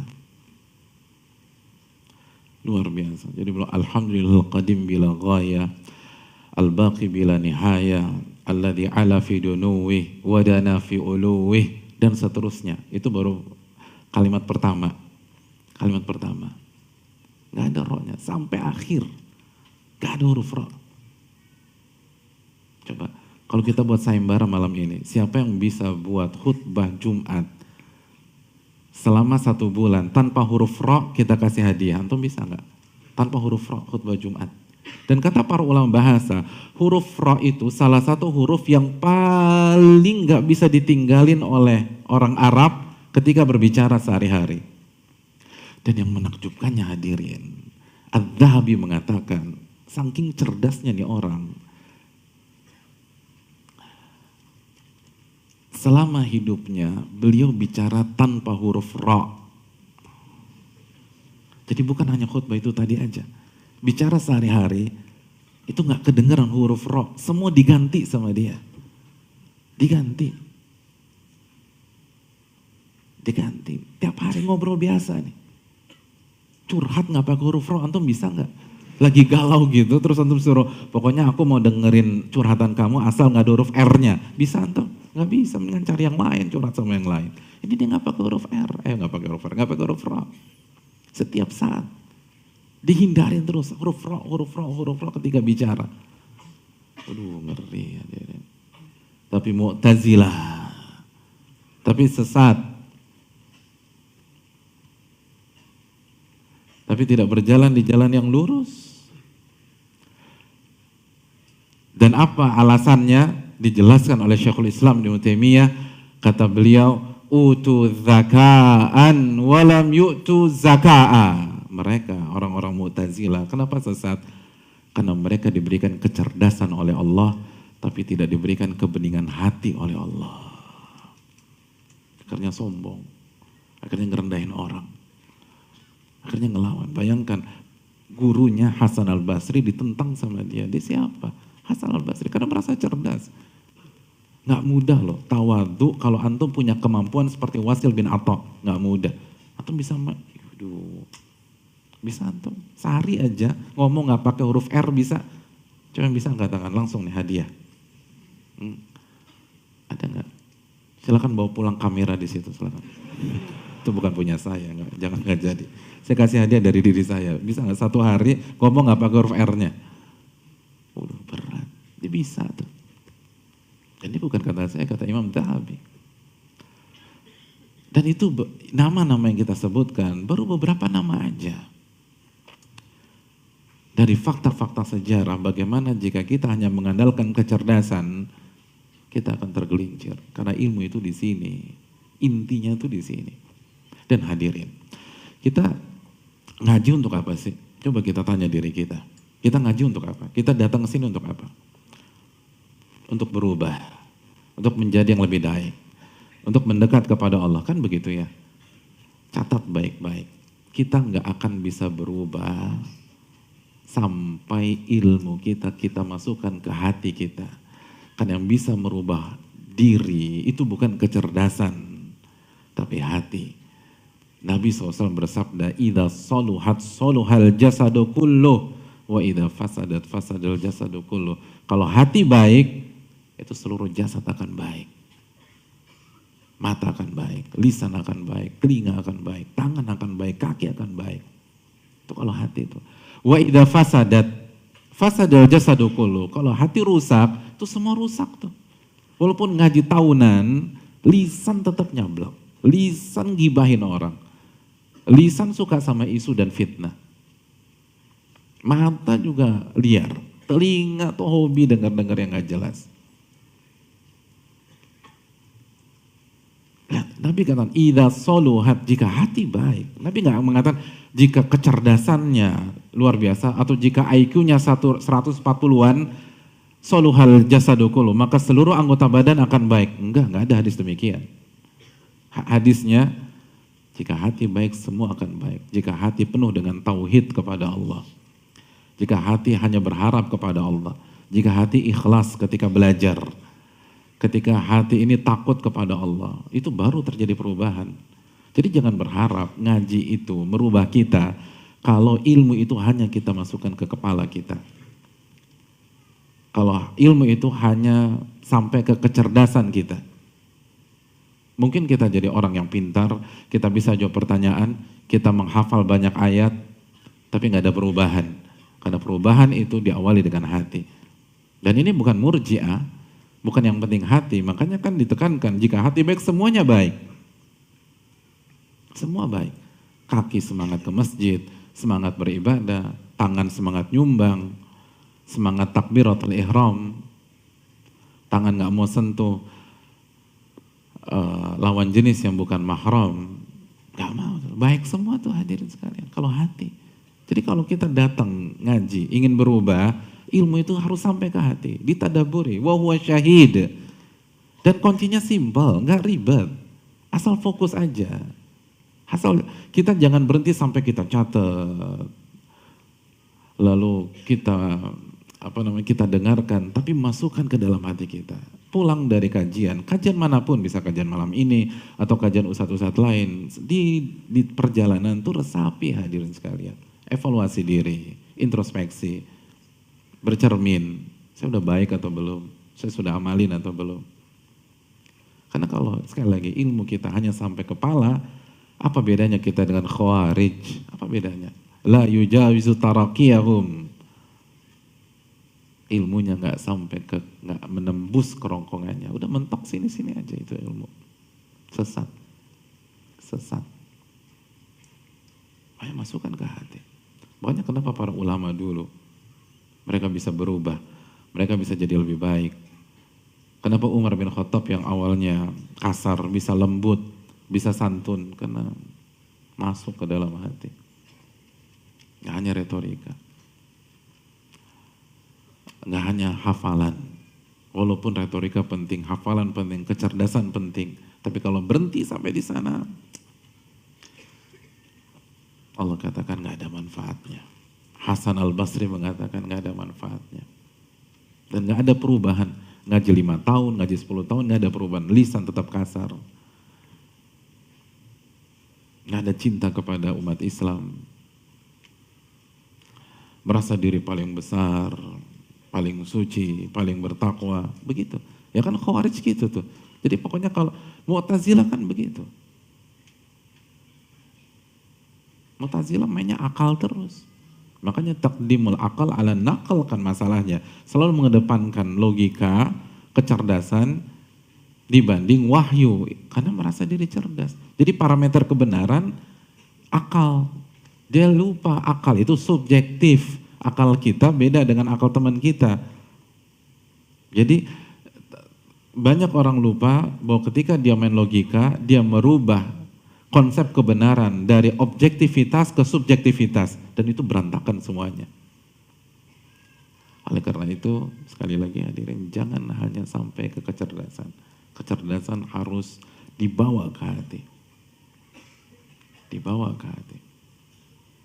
Luar biasa. Jadi beliau alhamdulillah qadim bila ghaya, al-baqi bila nihaya, alladzi ala fi dunuwi wa dana fi uluwi, dan seterusnya. Itu baru kalimat pertama. Kalimat pertama. Gak ada rohnya sampai akhir. Gak ada huruf roh. Coba kalau kita buat sayembara malam ini, siapa yang bisa buat khutbah Jumat selama 1 bulan tanpa huruf ra kita kasih hadiah? Antum bisa nggak? Tanpa huruf ra khutbah Jumat. Dan kata para ulama bahasa, huruf ra itu salah satu huruf yang paling nggak bisa ditinggalin oleh orang Arab ketika berbicara sehari-hari. Dan yang menakjubkannya hadirin, Adz-Dzahabi mengatakan, saking cerdasnya nih orang, selama hidupnya beliau bicara tanpa huruf ra. Jadi bukan hanya khutbah itu tadi aja. Bicara sehari-hari itu nggak kedengeran huruf ra. Semua diganti sama dia. Diganti. Tiap hari ngobrol biasa nih. Curhat nggak pakai huruf ra, antum bisa nggak? Lagi galau gitu, terus antum suruh, pokoknya aku mau dengerin curhatan kamu asal nggak ada huruf R-nya. Bisa antum? Nggak bisa, mendingan cari yang lain, curhat sama yang lain. Ini dia nggak pakai huruf R, nggak pakai huruf R, nggak pakai huruf ra. Setiap saat dihindarin terus huruf ra ketika bicara. Aduh ngeri ya. Tapi Mu'tazilah, tapi sesat, tapi tidak berjalan di jalan yang lurus. Dan apa alasannya? Dijelaskan oleh Syekhul Islam Ibnu Taimiyah, kata beliau, utu zaka'an walam yu'tu zaka'a. Mereka orang-orang Mu'tazilah, kenapa sesat? Karena mereka diberikan kecerdasan oleh Allah, tapi tidak diberikan kebeningan hati oleh Allah. Akhirnya sombong, akhirnya ngerendahin orang, akhirnya ngelawan. Bayangkan gurunya Hasan al-Basri ditentang sama dia. Dia siapa? Hasan al-Basri, karena merasa cerdas. Nggak mudah loh, tawadhu kalau antum punya kemampuan seperti Wasil bin Atha, nggak mudah. Antum bisa, Bisa antum. Sehari aja ngomong nggak pakai huruf R bisa. Cuma bisa angkat tangan langsung nih hadiah. Ada nggak? Silakan bawa pulang kamera di situ, silakan. Itu bukan punya saya, jangan nggak jadi. Saya kasih hadiah dari diri saya. Bisa nggak satu hari ngomong nggak pakai huruf R-nya? Udah berat. Dia bisa tuh. Dan ini bukan kata saya, kata Imam Dhahabi. Dan itu nama-nama yang kita sebutkan baru beberapa nama aja. Dari fakta-fakta sejarah bagaimana jika kita hanya mengandalkan kecerdasan, kita akan tergelincir. Karena ilmu itu di sini, intinya itu di sini. Dan hadirin, kita ngaji untuk apa sih? Coba kita tanya diri kita. Kita ngaji untuk apa? Kita datang ke sini untuk apa? Untuk berubah, untuk menjadi yang lebih baik, untuk mendekat kepada Allah, kan begitu ya? Catat baik-baik, kita nggak akan bisa berubah sampai ilmu kita masukkan ke hati kita. Kan yang bisa merubah diri itu bukan kecerdasan, tapi hati. Nabi SAW bersabda, "Idza saluhat saluhal jasadu kulluh, wa idza fasadat fasadal jasadu kulluh." Kalau hati baik, itu seluruh jasad akan baik. Mata akan baik, lisan akan baik, telinga akan baik, tangan akan baik, kaki akan baik. Itu kalau hati itu. Wa idza fasadat fasadal jasadu kullu. Kalau hati rusak, itu semua rusak tuh. Walaupun ngaji tahunan, lisan tetap nyablak. Lisan gibahin orang. Lisan suka sama isu dan fitnah. Mata juga liar. Telinga tuh hobi dengar-dengar yang gak jelas. Nabi katakan, idza saluhat, jika hati baik. Nabi gak mengatakan, jika kecerdasannya luar biasa, atau jika IQ-nya 140-an, saluhal jasadu kullu, maka seluruh anggota badan akan baik. Enggak ada hadis demikian. Hadisnya, jika hati baik, semua akan baik. Jika hati penuh dengan tauhid kepada Allah. Jika hati hanya berharap kepada Allah. Jika hati ikhlas ketika belajar. Ketika hati ini takut kepada Allah, itu baru terjadi perubahan. Jadi jangan berharap ngaji itu merubah kita kalau ilmu itu hanya kita masukkan ke kepala kita. Kalau ilmu itu hanya sampai ke kecerdasan kita. Mungkin kita jadi orang yang pintar, kita bisa jawab pertanyaan, kita menghafal banyak ayat, tapi nggak ada perubahan. Karena perubahan itu diawali dengan hati. Dan ini bukan murji'ah, bukan yang penting hati, makanya kan ditekankan jika hati baik semuanya baik. Semua baik. Kaki semangat ke masjid, semangat beribadah, tangan semangat nyumbang, semangat takbiratul ihram, tangan gak mau sentuh lawan jenis yang bukan mahram, gak mau. Baik semua tuh hadirin sekalian, kalau hati. Jadi kalau kita datang ngaji, ingin berubah, ilmu itu harus sampai ke hati, ditadaburi, wa huwa syahid. Dan kuncinya simpel, gak ribet, asal fokus aja. Asal kita jangan berhenti sampai kita catat, lalu kita dengarkan, tapi masukkan ke dalam hati kita. Pulang dari kajian manapun, bisa kajian malam ini atau kajian ustadz-ustadz lain, di perjalanan tuh resapi hadirin sekalian, evaluasi diri, introspeksi, bercermin, saya udah baik atau belum, saya sudah amalin atau belum. Karena kalau sekali lagi ilmu kita hanya sampai kepala, apa bedanya kita dengan khawarij? Apa bedanya? La yujawizu tarakiyahum. Ilmunya nggak menembus kerongkongannya. Udah mentok sini-sini aja itu ilmu. Sesat. Ayo masukkan ke hati. Makanya kenapa para ulama dulu mereka bisa berubah, mereka bisa jadi lebih baik. Kenapa Umar bin Khattab yang awalnya kasar bisa lembut, bisa santun, karena masuk ke dalam hati. Gak hanya retorika, gak hanya hafalan. Walaupun retorika penting, hafalan penting, kecerdasan penting, tapi kalau berhenti sampai di sana, Allah katakan gak ada manfaatnya. Hasan al-Basri mengatakan gak ada manfaatnya. Dan gak ada perubahan. Ngaji 5 tahun, ngaji 10 tahun, gak ada perubahan. Lisan tetap kasar. Gak ada cinta kepada umat Islam. merasa diri paling besar, paling suci, paling bertakwa, begitu. Ya kan Khawarij gitu tuh. Jadi pokoknya kalau Mu'tazilah kan begitu. Mu'tazilah mainnya akal terus. Makanya takdimul akal ala nakal kan masalahnya. Selalu mengedepankan logika, kecerdasan dibanding wahyu. Karena merasa diri cerdas. Jadi parameter kebenaran akal. Dia lupa akal itu subjektif. Akal kita beda dengan akal teman kita. Jadi banyak orang lupa bahwa ketika dia main logika, dia merubah konsep kebenaran dari objektivitas ke subjektivitas. Dan itu berantakan semuanya. Oleh karena itu, sekali lagi hadirin, jangan hanya sampai ke kecerdasan. Kecerdasan harus dibawa ke hati. Dibawa ke hati.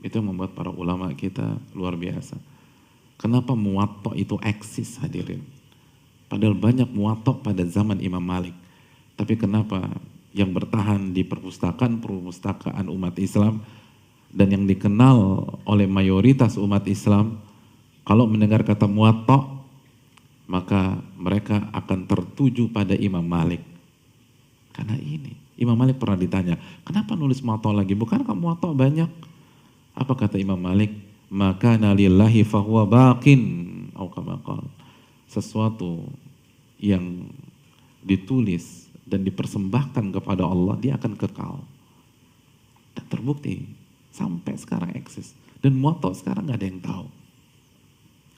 Itu yang membuat para ulama kita luar biasa. Kenapa muwatta itu eksis hadirin? Padahal banyak muwatta pada zaman Imam Malik. Tapi kenapa yang bertahan di perpustakaan umat Islam dan yang dikenal oleh mayoritas umat Islam, kalau mendengar kata muwatta, maka mereka akan tertuju pada Imam Malik. Karena ini, Imam Malik pernah ditanya, kenapa nulis muwatta lagi? Bukankah muwatta banyak? Apa kata Imam Malik? Maka nalillahi fahuwa baqin. Sesuatu yang ditulis dan dipersembahkan kepada Allah, dia akan kekal. Dan terbukti sampai sekarang eksis. Dan muwatta sekarang nggak ada yang tahu.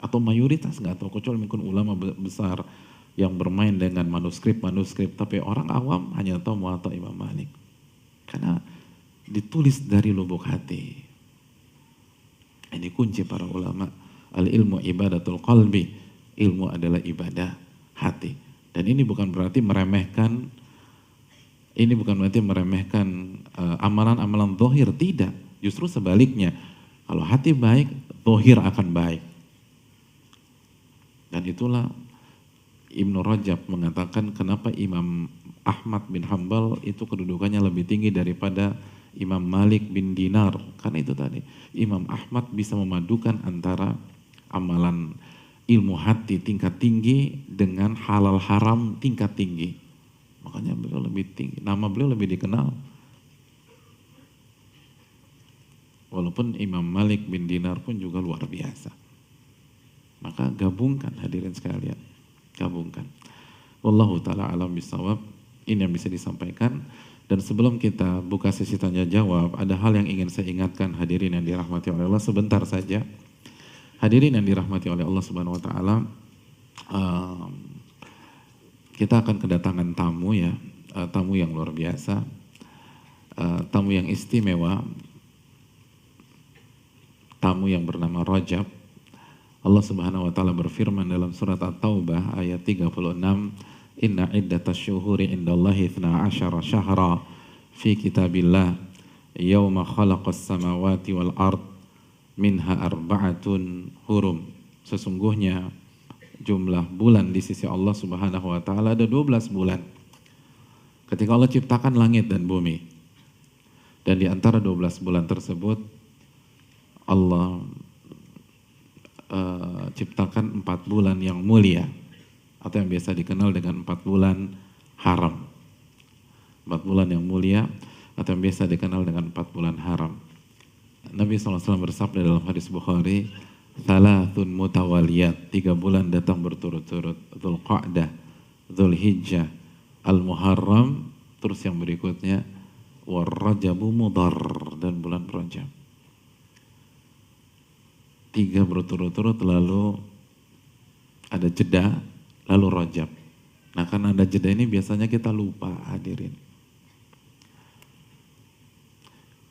Atau mayoritas nggak tahu, kecuali mungkin ulama besar yang bermain dengan manuskrip, tapi orang awam hanya tahu muwatta Imam Malik. Karena ditulis dari lubuk hati. Ini kunci para ulama. Al-ilmu ibadatul qalbi. Ilmu adalah ibadah hati. Dan ini bukan berarti meremehkan amalan-amalan zahir, tidak. Justru sebaliknya. Kalau hati baik, zahir akan baik. Dan itulah Ibnu Rajab mengatakan kenapa Imam Ahmad bin Hanbal itu kedudukannya lebih tinggi daripada Imam Malik bin Dinar. Karena itu tadi, Imam Ahmad bisa memadukan antara amalan ilmu hati tingkat tinggi dengan halal haram tingkat tinggi. Makanya beliau lebih tinggi, nama beliau lebih dikenal. Walaupun Imam Malik bin Dinar pun juga luar biasa. Maka gabungkan hadirin sekalian, gabungkan. Wallahu ta'ala alam bisawab, ini yang bisa disampaikan. Dan sebelum kita buka sesi tanya jawab, ada hal yang ingin saya ingatkan hadirin yang dirahmati oleh Allah sebentar saja. Hadirin yang dirahmati oleh Allah Subhanahu wa taala, kita akan kedatangan tamu ya, tamu yang luar biasa, tamu yang istimewa, tamu yang bernama Rajab. Allah Subhanahu wa taala berfirman dalam surat At-Taubah ayat 36, Inna iddatas syuhuri indallahi 12 syahra fi kitabillah yawma khalaqas samawati wal ard minha arba'atun hurum. Sesungguhnya jumlah bulan di sisi Allah Subhanahu wa taala ada 12 bulan. Ketika Allah ciptakan langit dan bumi. Dan di antara 12 bulan tersebut Allah ciptakan 4 bulan yang mulia atau yang biasa dikenal dengan 4 bulan haram. 4 bulan yang mulia atau yang biasa dikenal dengan 4 bulan haram. Nabi SAW bersabda dalam hadis Bukhari, Thalathun mutawaliyat, 3 bulan datang berturut-turut, Dzulqa'dah, Dzulhijjah, Al-Muharram, terus yang berikutnya War-Rajabu Mudhar, dan bulan Rajab. 3 berturut-turut, lalu ada jeda, lalu Rajab. Nah, karena ada jeda ini biasanya kita lupa hadirin.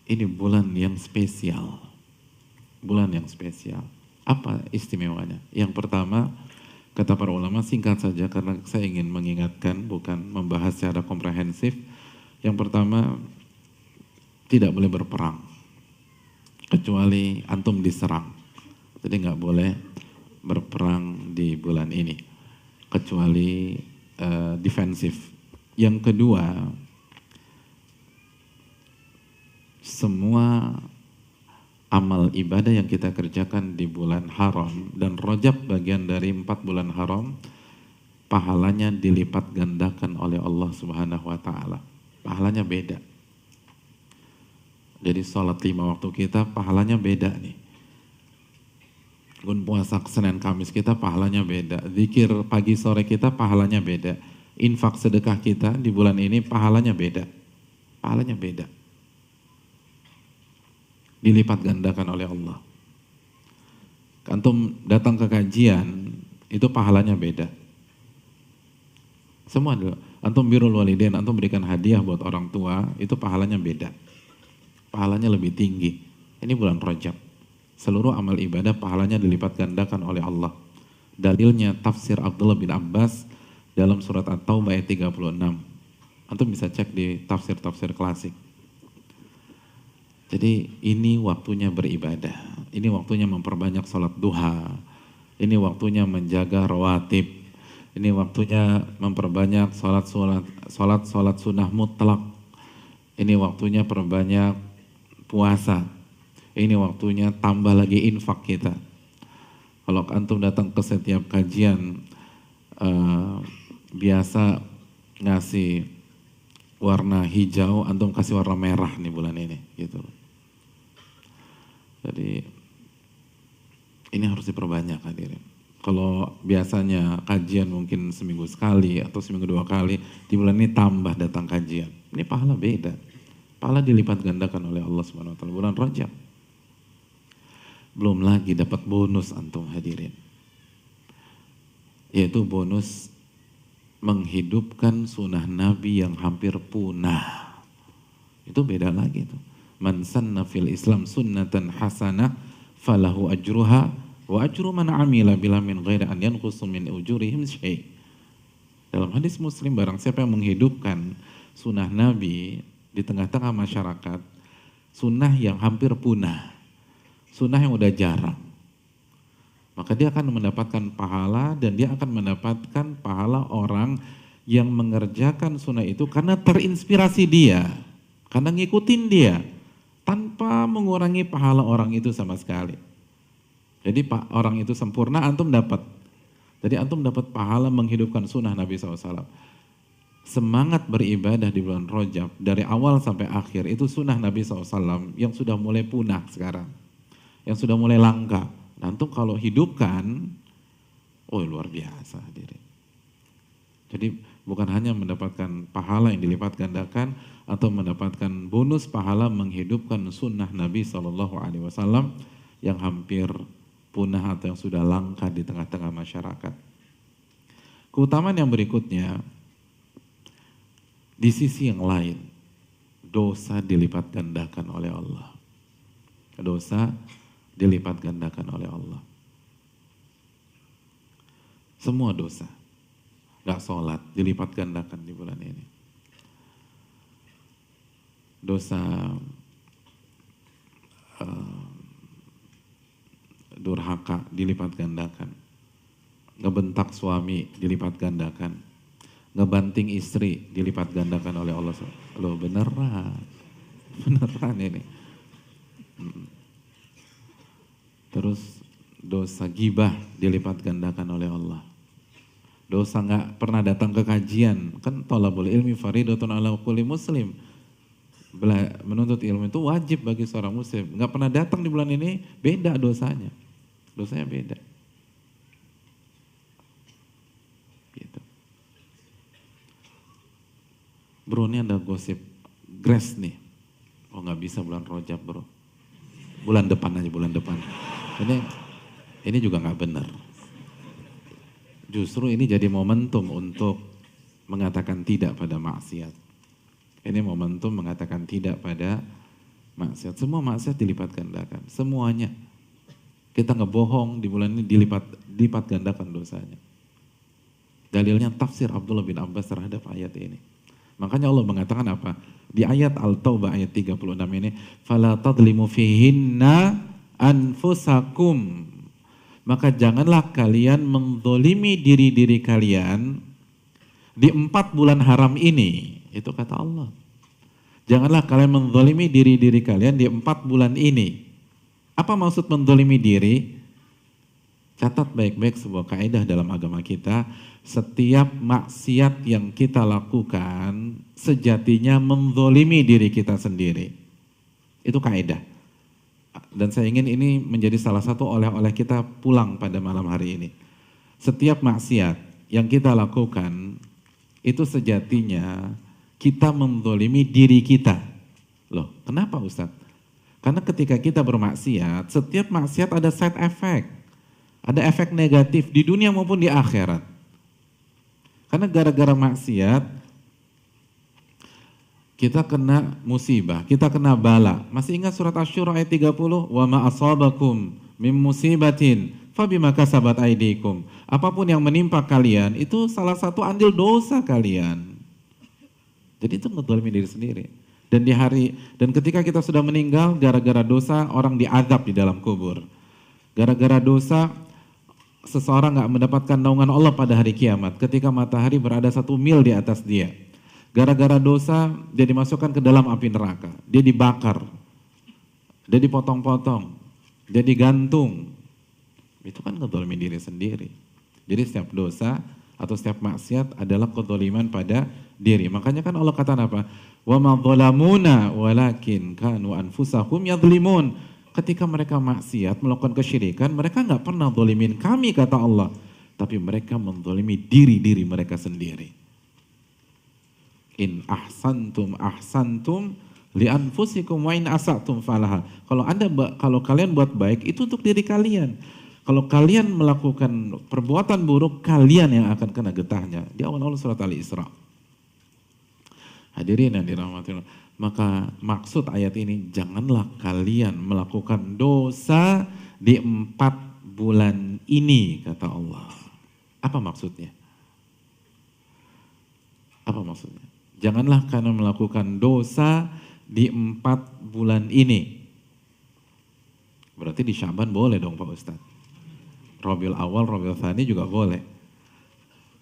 Ini bulan yang spesial. Bulan yang spesial. Apa istimewanya? Yang pertama, kata para ulama, singkat saja karena saya ingin mengingatkan, bukan membahas secara komprehensif. Yang pertama, tidak boleh berperang. Kecuali antum diserang. Jadi nggak boleh berperang di bulan ini. Kecuali defensif. Yang kedua, semua amal ibadah yang kita kerjakan di bulan haram, dan Rajab bagian dari 4 bulan haram, pahalanya dilipat gandakan oleh Allah Subhanahu wa Ta'ala. Pahalanya beda. Jadi sholat 5 waktu kita pahalanya beda nih. Puasa Senin Kamis kita pahalanya beda. Zikir pagi sore kita pahalanya beda. Infak sedekah kita di bulan ini pahalanya beda. Pahalanya beda. Dilipat gandakan oleh Allah. Antum datang ke kajian, itu pahalanya beda. Semua dulu. Antum birrul walidain, antum berikan hadiah buat orang tua, itu pahalanya beda. Pahalanya lebih tinggi. Ini bulan Rajab. Seluruh amal ibadah pahalanya dilipat gandakan oleh Allah. Dalilnya tafsir Abdullah bin Abbas dalam surat At-Taubah ayat 36. Antum bisa cek di tafsir-tafsir klasik. Jadi ini waktunya beribadah. Ini waktunya memperbanyak sholat duha. Ini waktunya menjaga rawatib. Ini waktunya memperbanyak sholat sunnah mutlak. Ini waktunya perbanyak puasa. Ini waktunya tambah lagi infak kita. Kalau antum datang ke setiap kajian, biasa ngasih warna hijau, antum kasih warna merah nih bulan ini, gitu. Jadi ini harus diperbanyak hadirin. Kalau biasanya kajian mungkin seminggu sekali atau seminggu 2 kali, di bulan ini tambah datang kajian. Ini pahala beda. Pahala dilipat gandakan oleh Allah Subhanahu wa Ta'ala bulan Rajab. Belum lagi dapat bonus antum hadirin. Yaitu bonus menghidupkan sunnah Nabi yang hampir punah. Itu beda lagi tuh. Man sanna fil Islam sunnatan hasanah falahu ajruha wa ajru man amila bila min ghairi an yanqusu min ujurihim syai'. Dalam hadis Muslim, barang siapa yang menghidupkan sunnah Nabi di tengah-tengah masyarakat, sunnah yang hampir punah, sunnah yang udah jarang, maka dia akan mendapatkan pahala, dan dia akan mendapatkan pahala orang yang mengerjakan sunnah itu karena terinspirasi dia, karena ngikutin dia, tanpa mengurangi pahala orang itu sama sekali. Jadi orang itu sempurna, antum dapat. Jadi antum dapat pahala menghidupkan sunnah Nabi SAW. Semangat beribadah di bulan Rajab dari awal sampai akhir itu sunnah Nabi SAW yang sudah mulai punah sekarang, yang sudah mulai langka. Antum kalau hidupkan, oh luar biasa hadirin. Jadi bukan hanya mendapatkan pahala yang dilipat gandakan atau mendapatkan bonus pahala menghidupkan sunnah Nabi SAW yang hampir punah atau yang sudah langka di tengah-tengah masyarakat. Keutamaan yang berikutnya, di sisi yang lain, dosa dilipat gandakan oleh Allah. Dosa dilipat gandakan oleh Allah. Semua dosa, gak sholat, dilipat gandakan di bulan ini. Dosa durhaka dilipat gandakan. Ngebentak suami dilipat gandakan. Ngebanting istri dilipat gandakan oleh Allah. Loh beneran ini. Terus dosa gibah dilipat gandakan oleh Allah. Dosa nggak pernah datang ke kajian, kan thalabul ilmi faridatun ala kulli muslim. Menuntut ilmu itu wajib bagi seorang muslim. Nggak pernah datang di bulan ini, beda dosanya. Dosanya beda. Gitu. Bro, ini ada gosip Grace nih. Oh nggak bisa bulan Rajab bro. Bulan depan aja, bulan depan. Ini juga nggak benar. Justru ini jadi momentum untuk mengatakan tidak pada maksiat. Ini momentum mengatakan tidak pada maksiat. Semua maksiat dilipat gandakan, semuanya. Kita ngebohong di bulan ini dilipat gandakan dosanya. Dalilnya tafsir Abdullah bin Abbas terhadap ayat ini. Makanya Allah mengatakan apa? Di ayat Al-Taubah ayat 36 ini, fala tadlimu fihinna anfusakum. Maka janganlah kalian mendolimi diri-diri kalian di 4 bulan haram ini. Itu kata Allah. Janganlah kalian mendolimi diri-diri kalian di 4 bulan ini. Apa maksud mendolimi diri? Catat baik-baik sebuah kaidah dalam agama kita, setiap maksiat yang kita lakukan sejatinya mendolimi diri kita sendiri. Itu kaidah. Dan saya ingin ini menjadi salah satu oleh-oleh kita pulang pada malam hari ini. Setiap maksiat yang kita lakukan itu sejatinya kita mendolimi diri kita. Loh, kenapa Ustaz? Karena ketika kita bermaksiat, setiap maksiat ada side effect. Ada efek negatif di dunia maupun di akhirat. Karena gara-gara maksiat, kita kena musibah, kita kena bala. Masih ingat surat Asy-Syura ayat 30? Wa ma asabakum mim musibatin fabima kasabat aydikum. Apapun yang menimpa kalian, itu salah satu andil dosa kalian. Jadi itu ngedzalimi diri sendiri. Dan ketika kita sudah meninggal, gara-gara dosa orang diazab di dalam kubur. Gara-gara dosa seseorang gak mendapatkan naungan Allah pada hari kiamat ketika matahari berada 1 mil di atas dia. Gara-gara dosa dia dimasukkan ke dalam api neraka, dia dibakar, dia dipotong-potong, dia digantung. Itu kan ngedzalimi diri sendiri. Jadi setiap dosa atau setiap maksiat adalah kezaliman pada diri. Makanya kan Allah kata apa? Wa ma zalamuna walakin kanu anfusahum yadhlimun. Ketika mereka maksiat, melakukan kesyirikan, mereka nggak pernah zalimin kami, kata Allah. Tapi mereka menzalimi diri-diri mereka sendiri. In ahsantum ahsantum li anfusikum wa in asatum falaha. Kalau kalian buat baik, itu untuk diri kalian. Kalau kalian melakukan perbuatan buruk, kalian yang akan kena getahnya. Di awal-awal surat Al-Isra. Hadirin yang dirahmati Allah. Maka maksud ayat ini, janganlah kalian melakukan dosa di 4 bulan ini, kata Allah. Apa maksudnya? Apa maksudnya? Janganlah kalian melakukan dosa di 4 bulan ini. Berarti di Syaban boleh dong Pak Ustadz. Rabiul Awal, Rabiul Tsani juga boleh.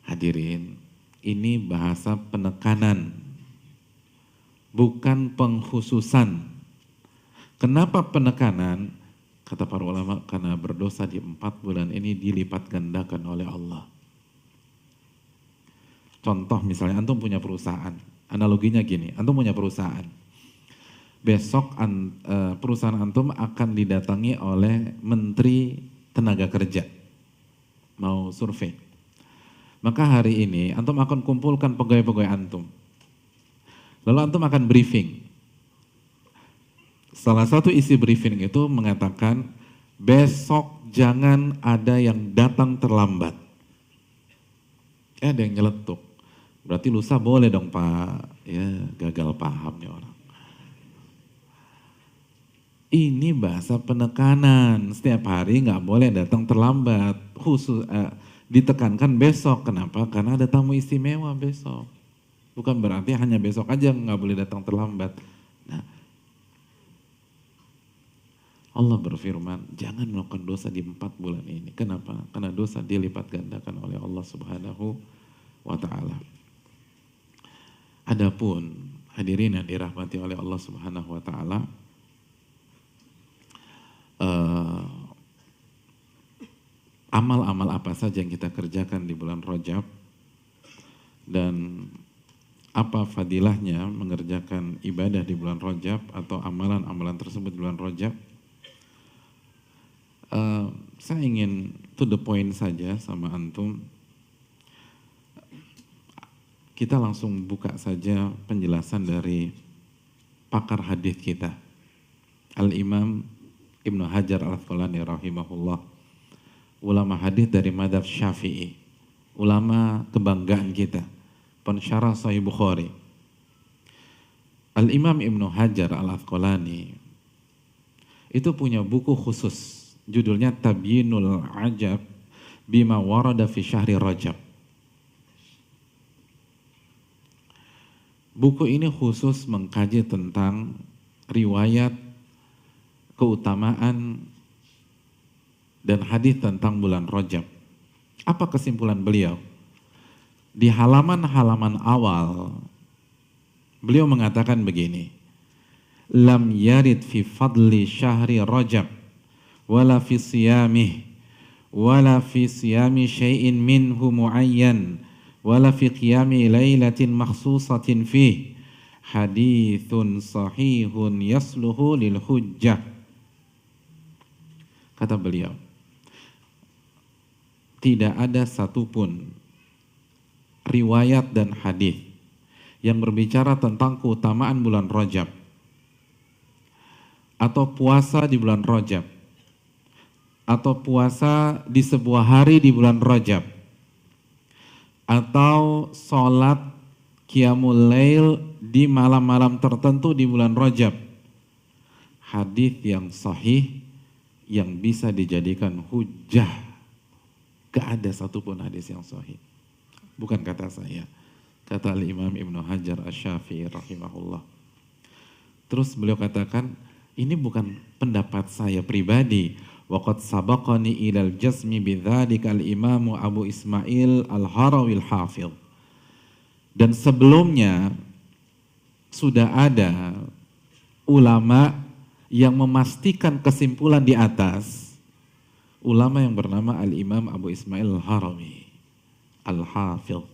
Hadirin, ini bahasa penekanan. Bukan pengkhususan. Kenapa penekanan? Kata para ulama, karena berdosa di 4 bulan ini dilipat gandakan oleh Allah. Contoh misalnya, antum punya perusahaan. Analoginya gini, antum punya perusahaan. Besok perusahaan antum akan didatangi oleh Menteri Tenaga Kerja. Mau survei. Maka hari ini antum akan kumpulkan pegawai-pegawai antum. Lalu antum akan briefing. Salah satu isi briefing itu mengatakan, besok jangan ada yang datang terlambat. Ada yang nyeletuk. Berarti lusa boleh dong Pak. Ya gagal paham nih orang. Ini bahasa penekanan. Setiap hari nggak boleh datang terlambat. Ditekankan besok. Kenapa? Karena ada tamu istimewa besok. Bukan berarti hanya besok aja nggak boleh datang terlambat. Nah, Allah berfirman, jangan melakukan dosa di 4 bulan ini. Kenapa? Karena dosa dilipat gandakan oleh Allah Subhanahu wa Ta'ala. Adapun hadirin yang dirahmati oleh Allah Subhanahu wa Ta'ala, amal-amal apa saja yang kita kerjakan di bulan Rajab dan apa fadilahnya mengerjakan ibadah di bulan Rajab atau amalan-amalan tersebut di bulan Rajab. Saya ingin to the point saja sama antum. Kita langsung buka saja penjelasan dari pakar hadis kita, Al-Imam Ibnu Hajar Al-Asqalani rahimahullah, ulama hadis dari mazhab Syafi'i, ulama kebanggaan kita, pensyarah Sahih Bukhari. Al-Imam Ibnu Hajar Al-Asqalani itu punya buku khusus, judulnya Tabyinul Ajab Bima Warada fi Syahri Rajab. Buku ini khusus mengkaji tentang riwayat, keutamaan, dan hadis tentang bulan Rajab. Apa kesimpulan beliau? Di halaman-halaman awal, beliau mengatakan begini, Lam yarid fi fadli syahri Rajab wala fi siyamih, wala fi siyami syai'in minhu muayyan, wala fi qiyami lailatin makhsusatin fih. Hadithun sahihun yasluhu lil hujjah. Kata beliau, tidak ada satupun riwayat dan hadis yang berbicara tentang keutamaan bulan Rajab atau puasa di bulan Rajab atau puasa di sebuah hari di bulan Rajab atau sholat qiyamul lail di malam-malam tertentu di bulan Rajab. Hadis yang sahih yang bisa dijadikan hujjah. Gak ada satupun hadis yang sahih. Bukan kata saya, kata Al-Imam Ibnu Hajar Asy-Syafi'i rahimahullah. Terus beliau katakan, ini bukan pendapat saya pribadi. Waqad sabaqani ilal jazmi bidzalika al-Imam Abu Ismail Al-Harawi Al-Hafidh. Dan sebelumnya sudah ada ulama yang memastikan kesimpulan di atas, ulama yang bernama Al-Imam Abu Ismail Al-Harawi Al-Hafidh.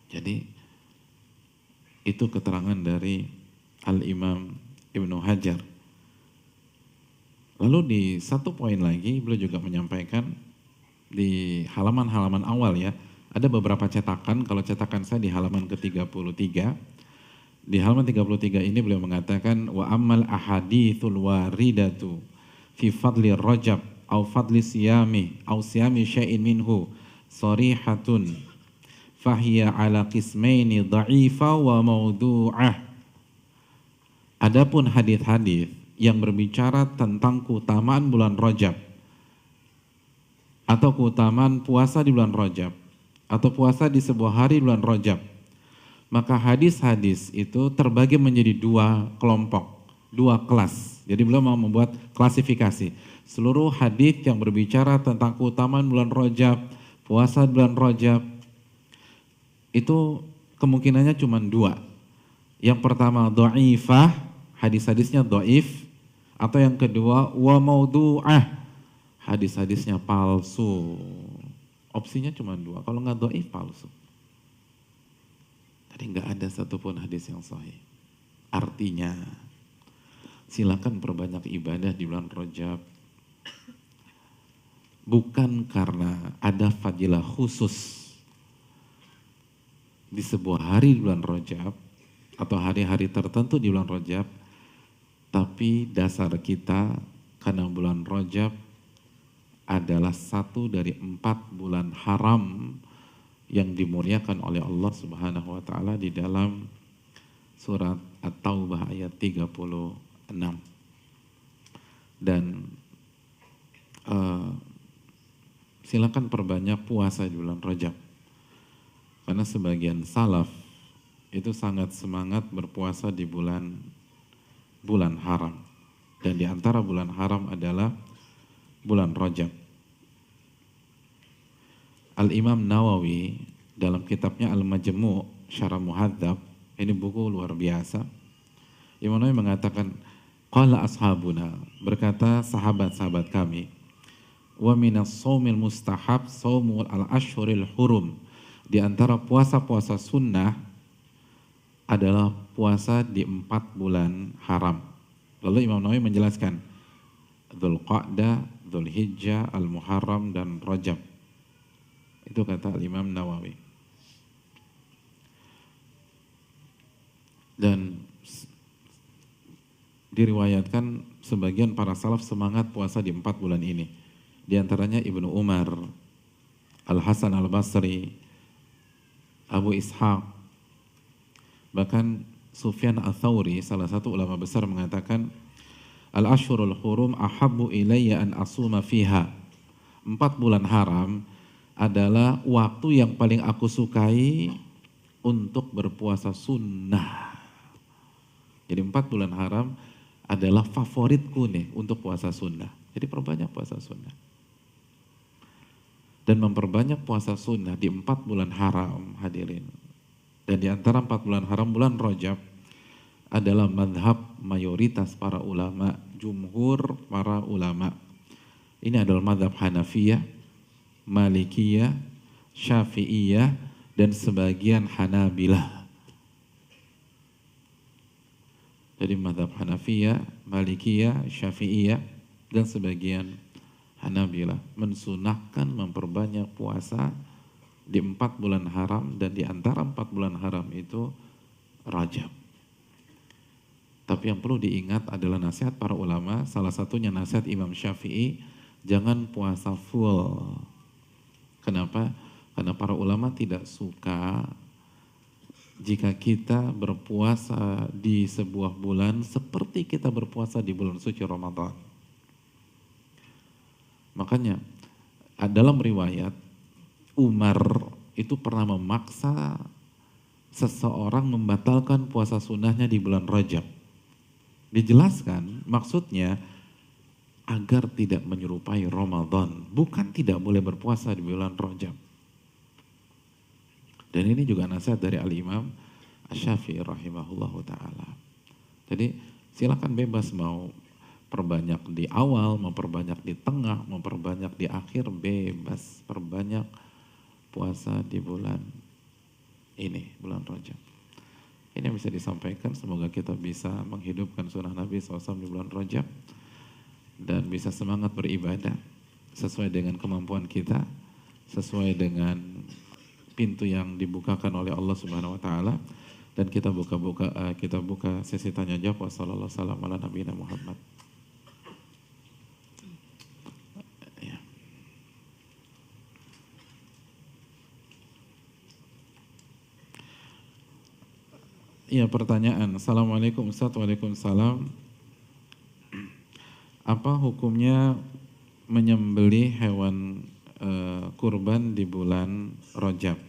Jadi itu keterangan dari Al-Imam Ibnu Hajar. Lalu di satu poin lagi beliau juga menyampaikan di halaman-halaman awal ya, ada beberapa cetakan. Kalau cetakan saya di halaman ke-33, di halaman 33 ini beliau mengatakan wa ammal ahadithul waridatu fi fadli Rajab au fadli siyami au siyami syai'in minhu sarihatun fahiya ala qismaini dha'ifa wa maudu'ah. Adapun hadis-hadis yang berbicara tentang keutamaan bulan Rajab atau keutamaan puasa di bulan Rajab atau puasa di sebuah hari bulan Rajab, maka hadis-hadis itu terbagi menjadi dua kelompok, dua kelas. Jadi beliau mau membuat klasifikasi. Seluruh hadis yang berbicara tentang keutamaan bulan Rajab, puasa bulan Rajab, itu kemungkinannya cuma dua. Yang pertama dhaifah, hadis-hadisnya dhaif, atau yang kedua wa maudu'ah, hadis-hadisnya palsu. Opsinya cuma dua, kalau nggak dhaif palsu. Jadi nggak ada satupun hadis yang sahih. Artinya, silakan perbanyak ibadah di bulan Rajab. Bukan karena ada fadilah khusus di sebuah hari di bulan Rajab atau hari-hari tertentu di bulan Rajab, tapi dasar kita karena bulan Rajab adalah satu dari 4 bulan haram yang dimuliakan oleh Allah Subhanahu wa taala di dalam surat At-Taubah ayat 36. Dan silakan perbanyak puasa di bulan Rajab. Karena sebagian salaf itu sangat semangat berpuasa di bulan haram. Dan di antara bulan haram adalah bulan Rajab. Al-Imam Nawawi dalam kitabnya Al-Majmu' Syarah Muhadzab, ini buku luar biasa. Imam Nawawi mengatakan, qala ashabuna, berkata sahabat-sahabat kami, wa minas shaumil mustahab shaumul al-ashhuril hurum. Di antara puasa-puasa sunnah adalah puasa di 4 bulan haram. Lalu Imam Nawawi menjelaskan Dzulqa'dah, Dzulhijjah, Al-Muharram dan Rajab. Itu kata Imam Nawawi. Dan diriwayatkan sebagian para salaf semangat puasa di 4 bulan ini. Di antaranya Ibnu Umar, Al-Hasan Al-Basri, Abu Ishaq, bahkan Sufyan Ats-Tsauri, salah satu ulama besar, mengatakan Al-Ashhurul Hurum ahabbu ilayya an asuma fiha. 4 bulan haram adalah waktu yang paling aku sukai untuk berpuasa sunnah. Jadi 4 bulan haram adalah favoritku nih untuk puasa sunnah. Jadi perbanyak puasa sunnah. Dan memperbanyak puasa sunnah di 4 bulan haram, hadirin. Dan di antara 4 bulan haram, bulan Rajab adalah madhab mayoritas para ulama jumhur para ulama. Ini adalah mazhab Hanafiyah, Malikiyah, Syafi'iyah, dan sebagian Hanabilah. Jadi mazhab Hanafiyah, Malikiyah, Syafi'iyah, dan sebagian Hanabilah mensunahkan memperbanyak puasa di 4 bulan haram, dan di antara 4 bulan haram itu Rajab. Tapi yang perlu diingat adalah nasihat para ulama, salah satunya nasihat Imam Syafi'i, jangan puasa full. Kenapa? Karena para ulama tidak suka jika kita berpuasa di sebuah bulan seperti kita berpuasa di bulan suci Ramadan. Makanya dalam riwayat Umar itu pernah memaksa seseorang membatalkan puasa sunnahnya di bulan Rajab. Dijelaskan maksudnya agar tidak menyerupai Ramadan, bukan tidak boleh berpuasa di bulan Rajab. Dan ini juga nasihat dari Al-Imam Asy-Syafi'i rahimahullahu ta'ala. Jadi silakan bebas mau perbanyak di awal, mau perbanyak di tengah, mau perbanyak di akhir, bebas. Perbanyak puasa di bulan ini, bulan Rajab. Ini yang bisa disampaikan, semoga kita bisa menghidupkan sunnah Nabi SAW di bulan Rajab dan bisa semangat beribadah sesuai dengan kemampuan kita, sesuai dengan pintu yang dibukakan oleh Allah Subhanahu wa taala, dan kita buka sesi tanya jawab. Wassalamualaikum warahmatullahi wabarakatuh. Iya, pertanyaan. Assalamualaikum Ustaz. Waalaikumsalam. Apa hukumnya menyembelih hewan kurban di bulan Rajab?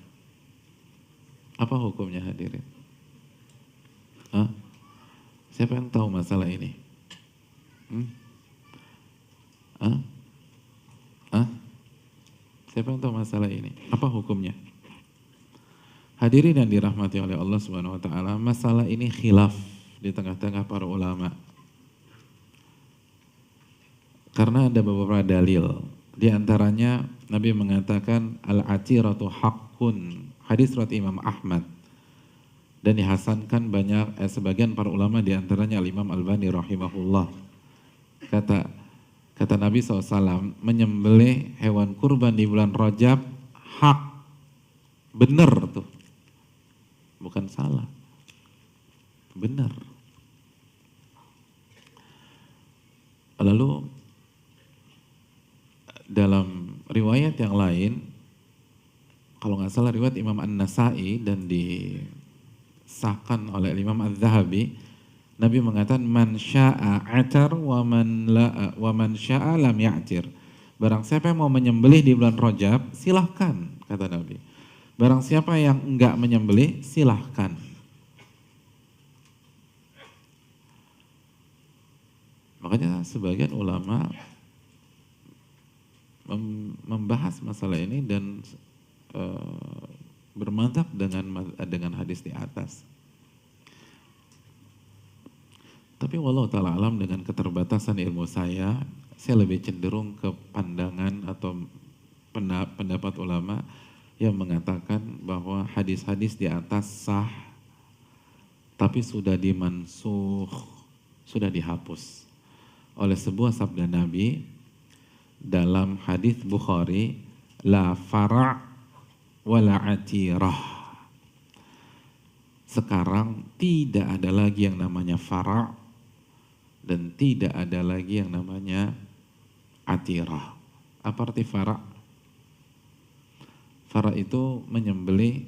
Apa hukumnya hadirin? Hah? Siapa yang tahu masalah ini? Siapa yang tahu masalah ini? Apa hukumnya? Hadirin yang dirahmati oleh Allah Subhanahu wa taala, masalah ini khilaf di tengah-tengah para ulama. Karena ada beberapa dalil. Di antaranya Nabi mengatakan al-atiratu haqqun. Hadis riwayat Imam Ahmad. Dan dihasankan sebagian para ulama, di antaranya Al-Imam Albani rahimahullah. Kata Nabi SAW, menyembelih hewan kurban di bulan Rajab hak. Benar tuh. Bukan salah, benar. Lalu dalam riwayat yang lain, kalau nggak salah riwayat Imam An-Nasa'i dan disahkan oleh Imam Az-Zahabi, Nabi mengatakan man syaa atar wa man syaa lam ya'tir. Barang siapa yang mau menyembelih di bulan Rajab, silahkan, kata Nabi. Barang siapa yang enggak menyembelih, silahkan. Makanya sebagian ulama membahas masalah ini dan bermadzhab dengan hadis di atas. Tapi wallahu ta'ala alam, dengan keterbatasan ilmu saya lebih cenderung ke pandangan atau pendapat ulama yang mengatakan bahwa hadis-hadis di atas sah, tapi sudah dimansuh, sudah dihapus oleh sebuah sabda Nabi dalam hadis Bukhari, la fara' wala atirah. Sekarang tidak ada lagi yang namanya fara' dan tidak ada lagi yang namanya atirah. Apa arti fara'? Fara' itu menyembelih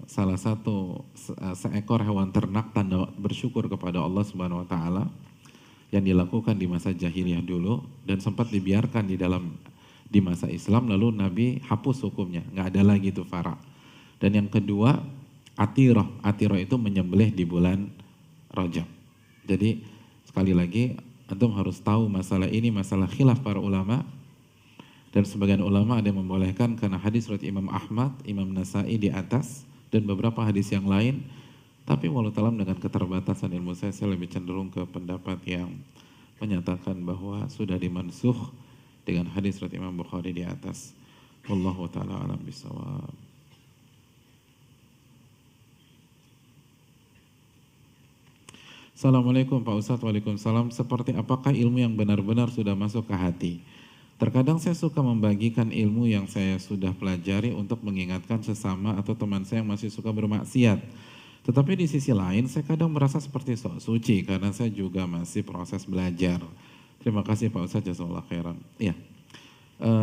salah satu seekor hewan ternak tanda bersyukur kepada Allah Subhanahu wa taala yang dilakukan di masa jahiliyah dulu dan sempat dibiarkan di masa Islam, lalu Nabi hapus hukumnya, nggak ada lagi itu fara'. Dan yang kedua atirah. Atirah itu menyembelih di bulan Rajab. Jadi sekali lagi antum harus tahu masalah ini masalah khilaf para ulama. Dan sebagian ulama ada yang membolehkan karena hadis riwayat Imam Ahmad, Imam Nasa'i di atas, dan beberapa hadis yang lain Tapi walau talam dengan keterbatasan ilmu saya lebih cenderung ke pendapat yang menyatakan bahwa sudah dimansuh dengan hadis riwayat Imam Bukhari di atas. Wallahu taala alam bisawab. Assalamualaikum Pak Ustadz. Waalaikumsalam. Seperti apakah ilmu yang benar-benar sudah masuk ke hati? Terkadang saya suka membagikan ilmu yang saya sudah pelajari untuk mengingatkan sesama atau teman saya yang masih suka bermaksiat. Tetapi di sisi lain saya kadang merasa seperti sok suci karena saya juga masih proses belajar. Terima kasih Pak Ustadz, jazakallahu khairan. Iya.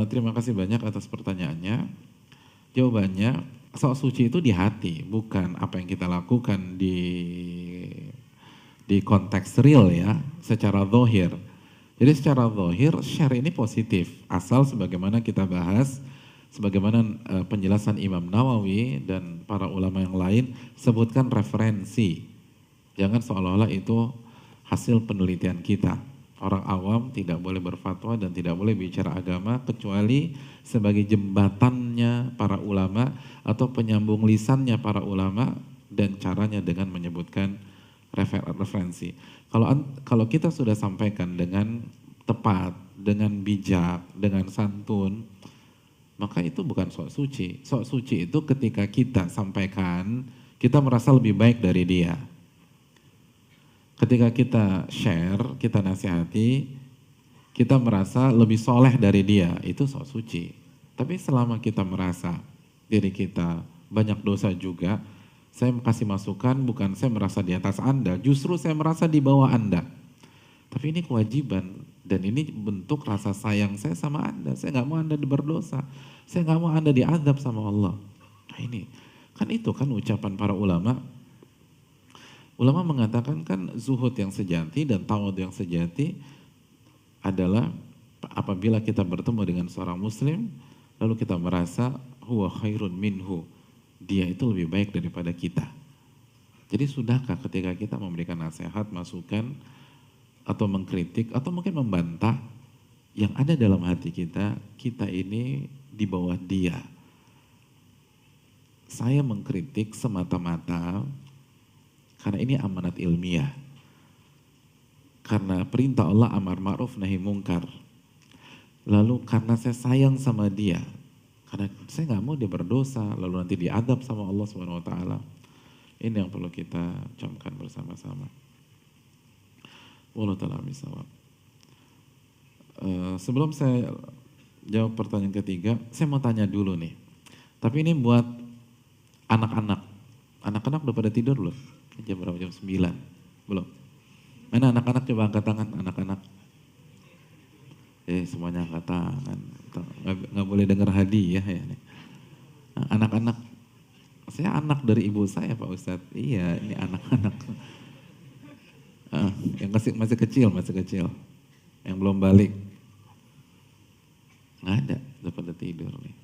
Terima kasih banyak atas pertanyaannya. Jawabannya, sok suci itu di hati, bukan apa yang kita lakukan di konteks real ya, secara zahir. Jadi secara zahir share ini positif, asal sebagaimana kita bahas, sebagaimana penjelasan Imam Nawawi dan para ulama yang lain sebutkan referensi. Jangan seolah-olah itu hasil penelitian kita. Orang awam tidak boleh berfatwa dan tidak boleh bicara agama kecuali sebagai jembatannya para ulama atau penyambung lisannya para ulama dan caranya dengan menyebutkan referensi. Kalau kita sudah sampaikan dengan tepat, dengan bijak, dengan santun, maka itu bukan sok suci. Sok suci itu ketika kita sampaikan, kita merasa lebih baik dari dia. Ketika kita share, kita nasihati, kita merasa lebih soleh dari dia, itu sok suci. Tapi selama kita merasa diri kita banyak dosa juga, saya kasih masukan, bukan saya merasa di atas Anda, justru saya merasa di bawah Anda. Tapi ini kewajiban, dan ini bentuk rasa sayang saya sama Anda. Saya nggak mau Anda berdosa, saya nggak mau Anda diazab sama Allah. Nah ini, kan itu kan ucapan para ulama. Ulama mengatakan kan zuhud yang sejati dan tawad yang sejati adalah apabila kita bertemu dengan seorang muslim, lalu kita merasa huwa khairun minhu, dia itu lebih baik daripada kita. Jadi sudahkah ketika kita memberikan nasihat, masukan, atau mengkritik, atau mungkin membantah, yang ada dalam hati kita, kita ini di bawah dia. Saya mengkritik semata-mata karena ini amanat ilmiah. Karena perintah Allah amar ma'ruf nahi mungkar. Lalu karena saya sayang sama dia, karena saya nggak mau dia berdosa, lalu nanti diadab sama Allah Subhanahu Wa Taala. Ini yang perlu kita camkan bersama-sama. Wallahu ta'ala bisawab. Sebelum saya jawab pertanyaan ketiga, saya mau tanya dulu nih. Tapi ini buat anak-anak. Anak-anak udah pada tidur belum? Jam berapa? Jam 9? Belum? Mana anak-anak, coba angkat tangan anak-anak. Semuanya angkat tangan. Nggak boleh dengar hadiah ya. Anak-anak, saya anak dari ibu saya Pak Ustadz. Iya, ini anak-anak. Yang masih kecil. Yang belum balik. Nggak ada, udah pada tidur nih.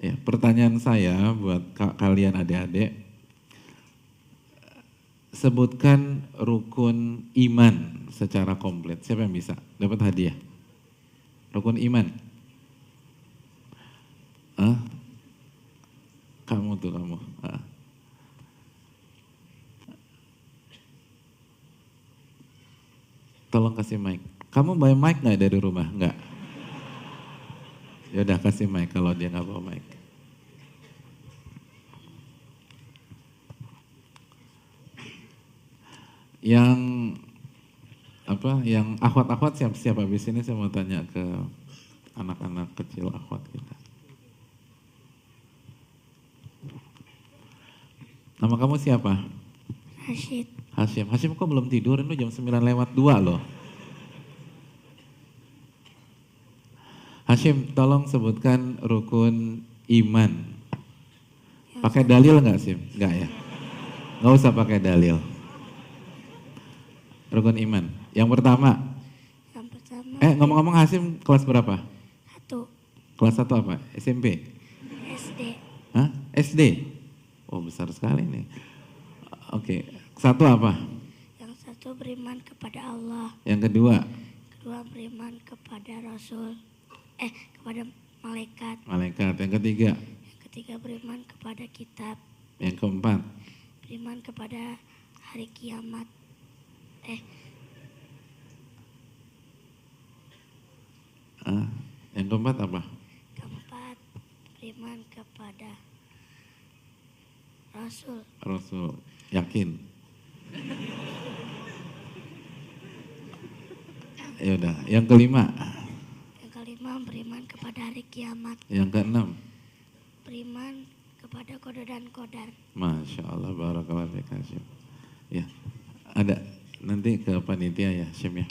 Ya, pertanyaan saya buat kalian adik-adik. Sebutkan rukun iman secara komplit. Siapa yang bisa? Dapat hadiah. Rukun iman. Kamu tuh kamu. Tolong kasih mic. Kamu bawa mic nggak dari rumah? Nggak. Ya udah kasih mic kalau dia nggak bawa mic. Yang akhwat-akhwat siap-siap habis ini saya mau tanya ke anak-anak kecil akhwat kita. Nama kamu siapa? Hashim. Hashim kok belum tidur? Ini jam 9:02 loh. Hashim, tolong sebutkan rukun iman. Pakai dalil nggak sih? Nggak ya? Nggak usah pakai dalil. Rukun iman. Yang pertama. Ngomong-ngomong Hashim kelas berapa? 1. Kelas 1 apa? SMP? SD. Hah? SD? Oh besar sekali nih. Oke. Satu apa? Yang satu beriman kepada Allah. Yang kedua? Kedua beriman kepada Rasul. Kepada malaikat. Malaikat. Yang ketiga? Yang ketiga beriman kepada kitab. Yang keempat? beriman kepada hari kiamat. Yang keempat apa? Keempat, beriman kepada Rasul. Rasul. Yakin? Ya udah. Yang kelima? Yang kelima, beriman kepada hari kiamat. Yang keenam? Beriman kepada qada dan qadar. Masya Allah, barakallahu fiik Hashim. Ya, ada nanti ke panitia ya Hashim ya.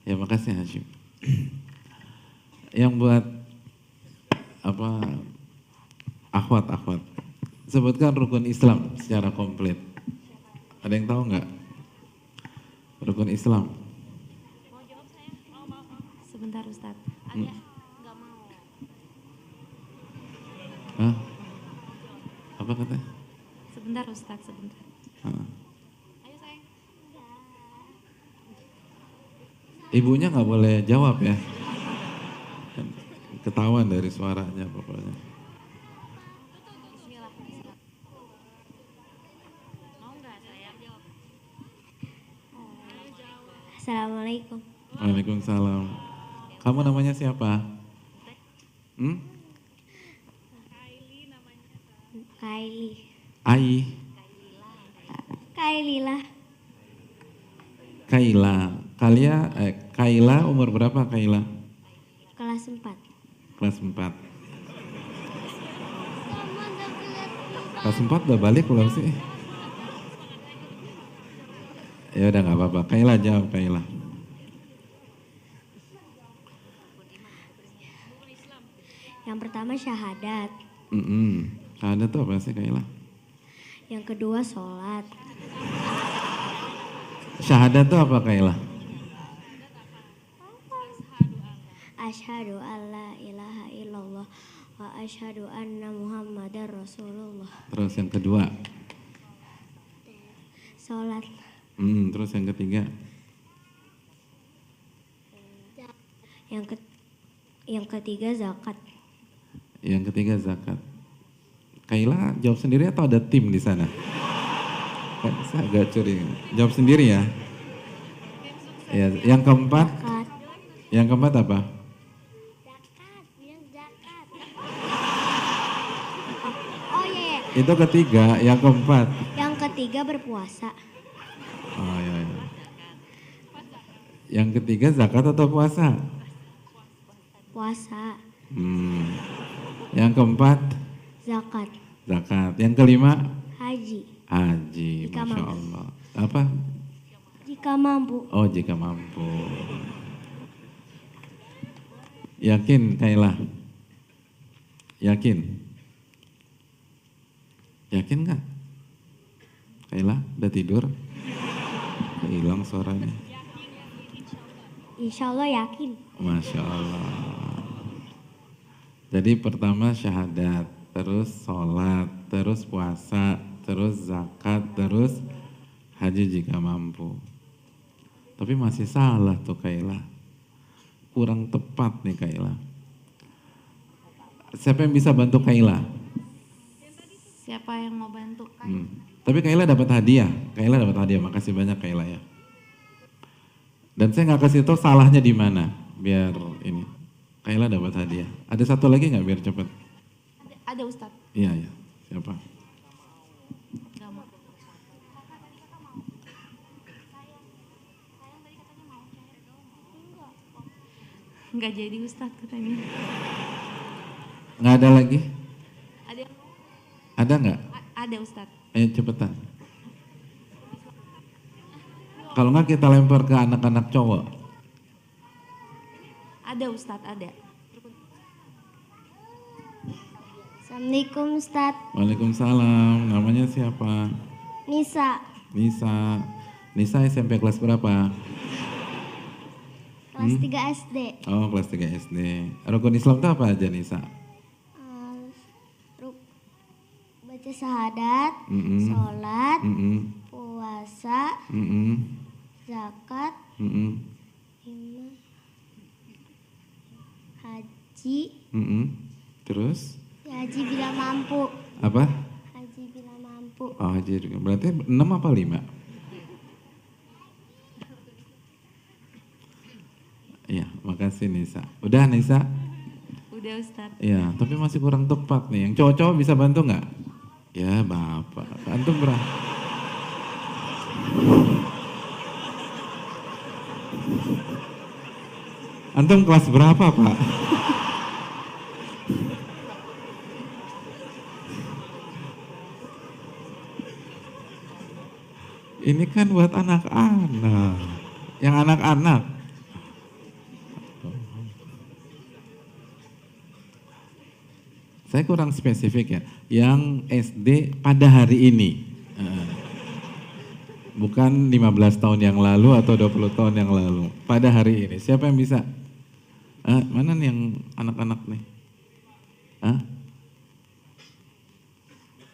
Ya makasih Hashim. Yang buat apa akhwat, sebutkan rukun Islam secara komplit. Ada yang tahu nggak? Rukun Islam. Sebentar Ustaz. Ada nggak mau. Hah? Apa katanya? Sebentar Ustaz, sebentar. Ayo sayang. Ibunya nggak boleh jawab ya. Ketahuan dari suaranya pokoknya. Bismillah. Mau nggak sayang? Assalamualaikum. Waalaikumsalam. Kamu namanya siapa? Kaili. Ai. Kaililah. Kaila umur berapa Kaila? Kelas 4. Kelas 4. Kelas 4 udah balik belum sih? Ya udah nggak apa-apa. Kaila jawab Kaila. Yang pertama syahadat. Syahadat tuh apa sih Kaila? Yang kedua sholat. Syahadat tuh apa Kaila? Asyhadu alla ilaha illallah wa asyhadu anna muhammadar rasulullah. Terus yang kedua? Sholat. Terus yang ketiga? Yang ketiga zakat. Yang ketiga zakat. Kaila jawab sendiri atau ada tim di sana? Saya agak curiga. Jawab sendiri ya. Ya, yang keempat? Zakat. Yang keempat apa? Zakat, bilang zakat. Oh iya. Itu ketiga, yang keempat. Yang ketiga berpuasa. Oh iya. Yang ketiga zakat atau puasa? Puasa. Yang keempat? Zakat. Zakat. Yang kelima? Haji. Haji. Jika Masya mampu. Allah. Apa? Jika mampu. Oh jika mampu. Yakin Kaila? Yakin? Yakin nggak? Kaila udah tidur? Hilang suaranya. Insya Allah yakin. Masya Allah. Jadi pertama syahadat, terus sholat, terus puasa, terus zakat, terus haji jika mampu. Tapi masih salah tuh Kaila. Kurang tepat nih Kaila. Siapa yang bisa bantu Kaila? Siapa yang mau bantu? Tapi Kaila dapat hadiah. Kaila dapat hadiah. Makasih banyak Kaila ya. Dan saya nggak kasih tahu salahnya di mana. Biar ini. Kaila dapat hadiah. Ada satu lagi nggak biar cepet? Ada Ustaz. Iya ya. Siapa? Gak mau. Nggak jadi Ustaz katanya. Nggak ada lagi? Ada Ada nggak? ada Ustaz. Ayo cepetan. Kalau nggak kita lempar ke anak-anak cowok. Ada Ustaz, ada. Assalamualaikum Ustaz. Waalaikumsalam. Namanya siapa? Nisa. Nisa. Nisa SMP kelas berapa? Kelas 3 SD. Oh kelas 3 SD. Rukun Islam itu apa aja Nisa? Baca syahadat, sholat, puasa, zakat, haji. Terus? Haji bila mampu. Apa? Haji bila mampu. Bu. Oh, haji juga. Berarti 6 apa 5? Iya, makasih Nisa. Udah Nisa? Udah Ustadz. Iya, tapi masih kurang tepat nih. Yang cowok-cowok bisa bantu nggak? Ya Bapak, antum berapa? Antum kelas berapa Pak? Ini kan buat anak-anak. Yang anak-anak. Saya kurang spesifik ya. Yang SD pada hari ini. Bukan 15 tahun yang lalu atau 20 tahun yang lalu. Pada hari ini. Siapa yang bisa? Mana nih yang anak-anak nih?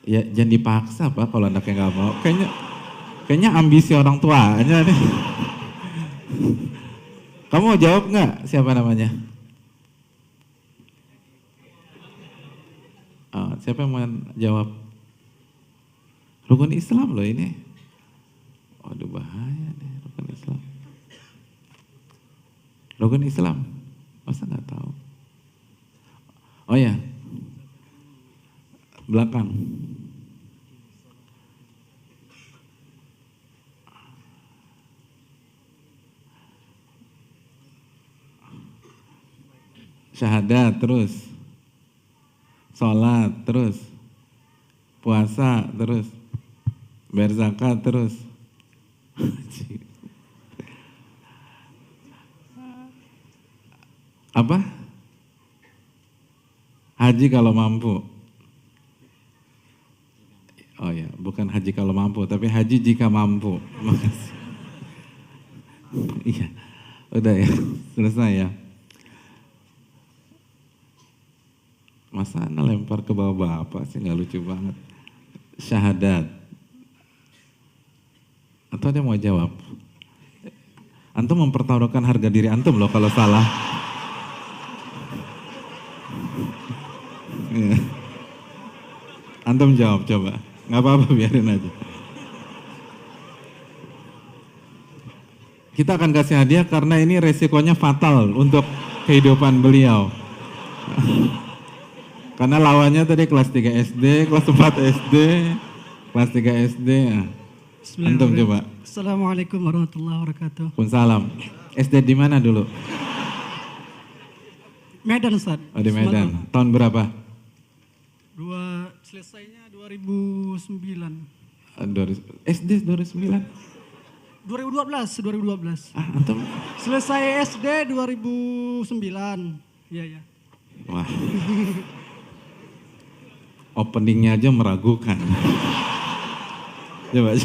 Ya jangan dipaksa Pak kalau anaknya nggak mau. Kayaknya ambisi orang tuanya nih. Kamu mau jawab nggak? Siapa namanya? Siapa yang mau jawab? Rukun Islam loh ini. Waduh bahaya nih rukun Islam. Rukun Islam, masa nggak tahu? Oh ya, belakang. Syahadat terus, sholat terus, puasa terus, bayar zakat terus. Apa? Haji kalau mampu. Oh ya, bukan haji kalau mampu, tapi haji jika mampu. Makasih. Iya, udah ya, selesai ya. Masa lempar ke bawah bapak sih, nggak lucu banget. Syahadat. Atau ada yang mau jawab? Antum mempertaruhkan harga diri antum loh kalau salah. Ya. Antum jawab coba. Nggak apa-apa, biarin aja. Kita akan kasih hadiah karena ini resikonya fatal untuk kehidupan beliau. Karena lawannya tadi kelas 3 SD, kelas 4 SD, kelas 3 SD. Antum coba. Assalamualaikum warahmatullahi wabarakatuh. Waalaikumsalam. SD di mana dulu? Medan Ustaz. Oh di Medan. Tahun berapa? Selesainya 2009. SD 2009? 2012. Antum? Selesai SD 2009. Iya. Wah. Openingnya aja meragukan. Coba.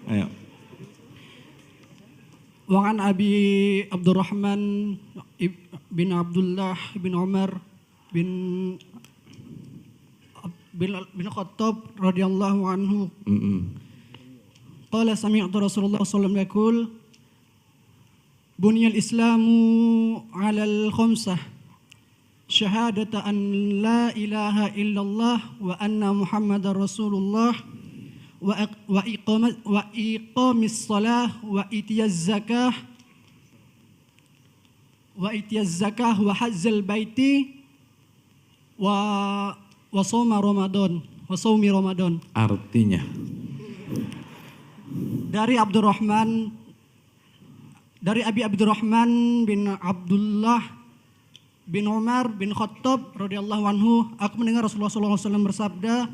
Ayo. Wa an Abi Abdurrahman bin Abdullah bin Umar bin Khattab radhiyallahu anhu. Qala sami'tu Rasulullah sallallahu alaihi wasallam yaqul buniyal Islamu 'alal khamsah syahadata an la ilaha illallah wa anna Muhammadar Rasulullah wa iqamis salah wa itiyaz zakah wa hajjal baiti wa saumi Ramadan. Artinya dari Abi Abdurrahman bin Abdullah bin Umar bin Khattab radhiyallahu anhu, aku mendengar Rasulullah SAW bersabda,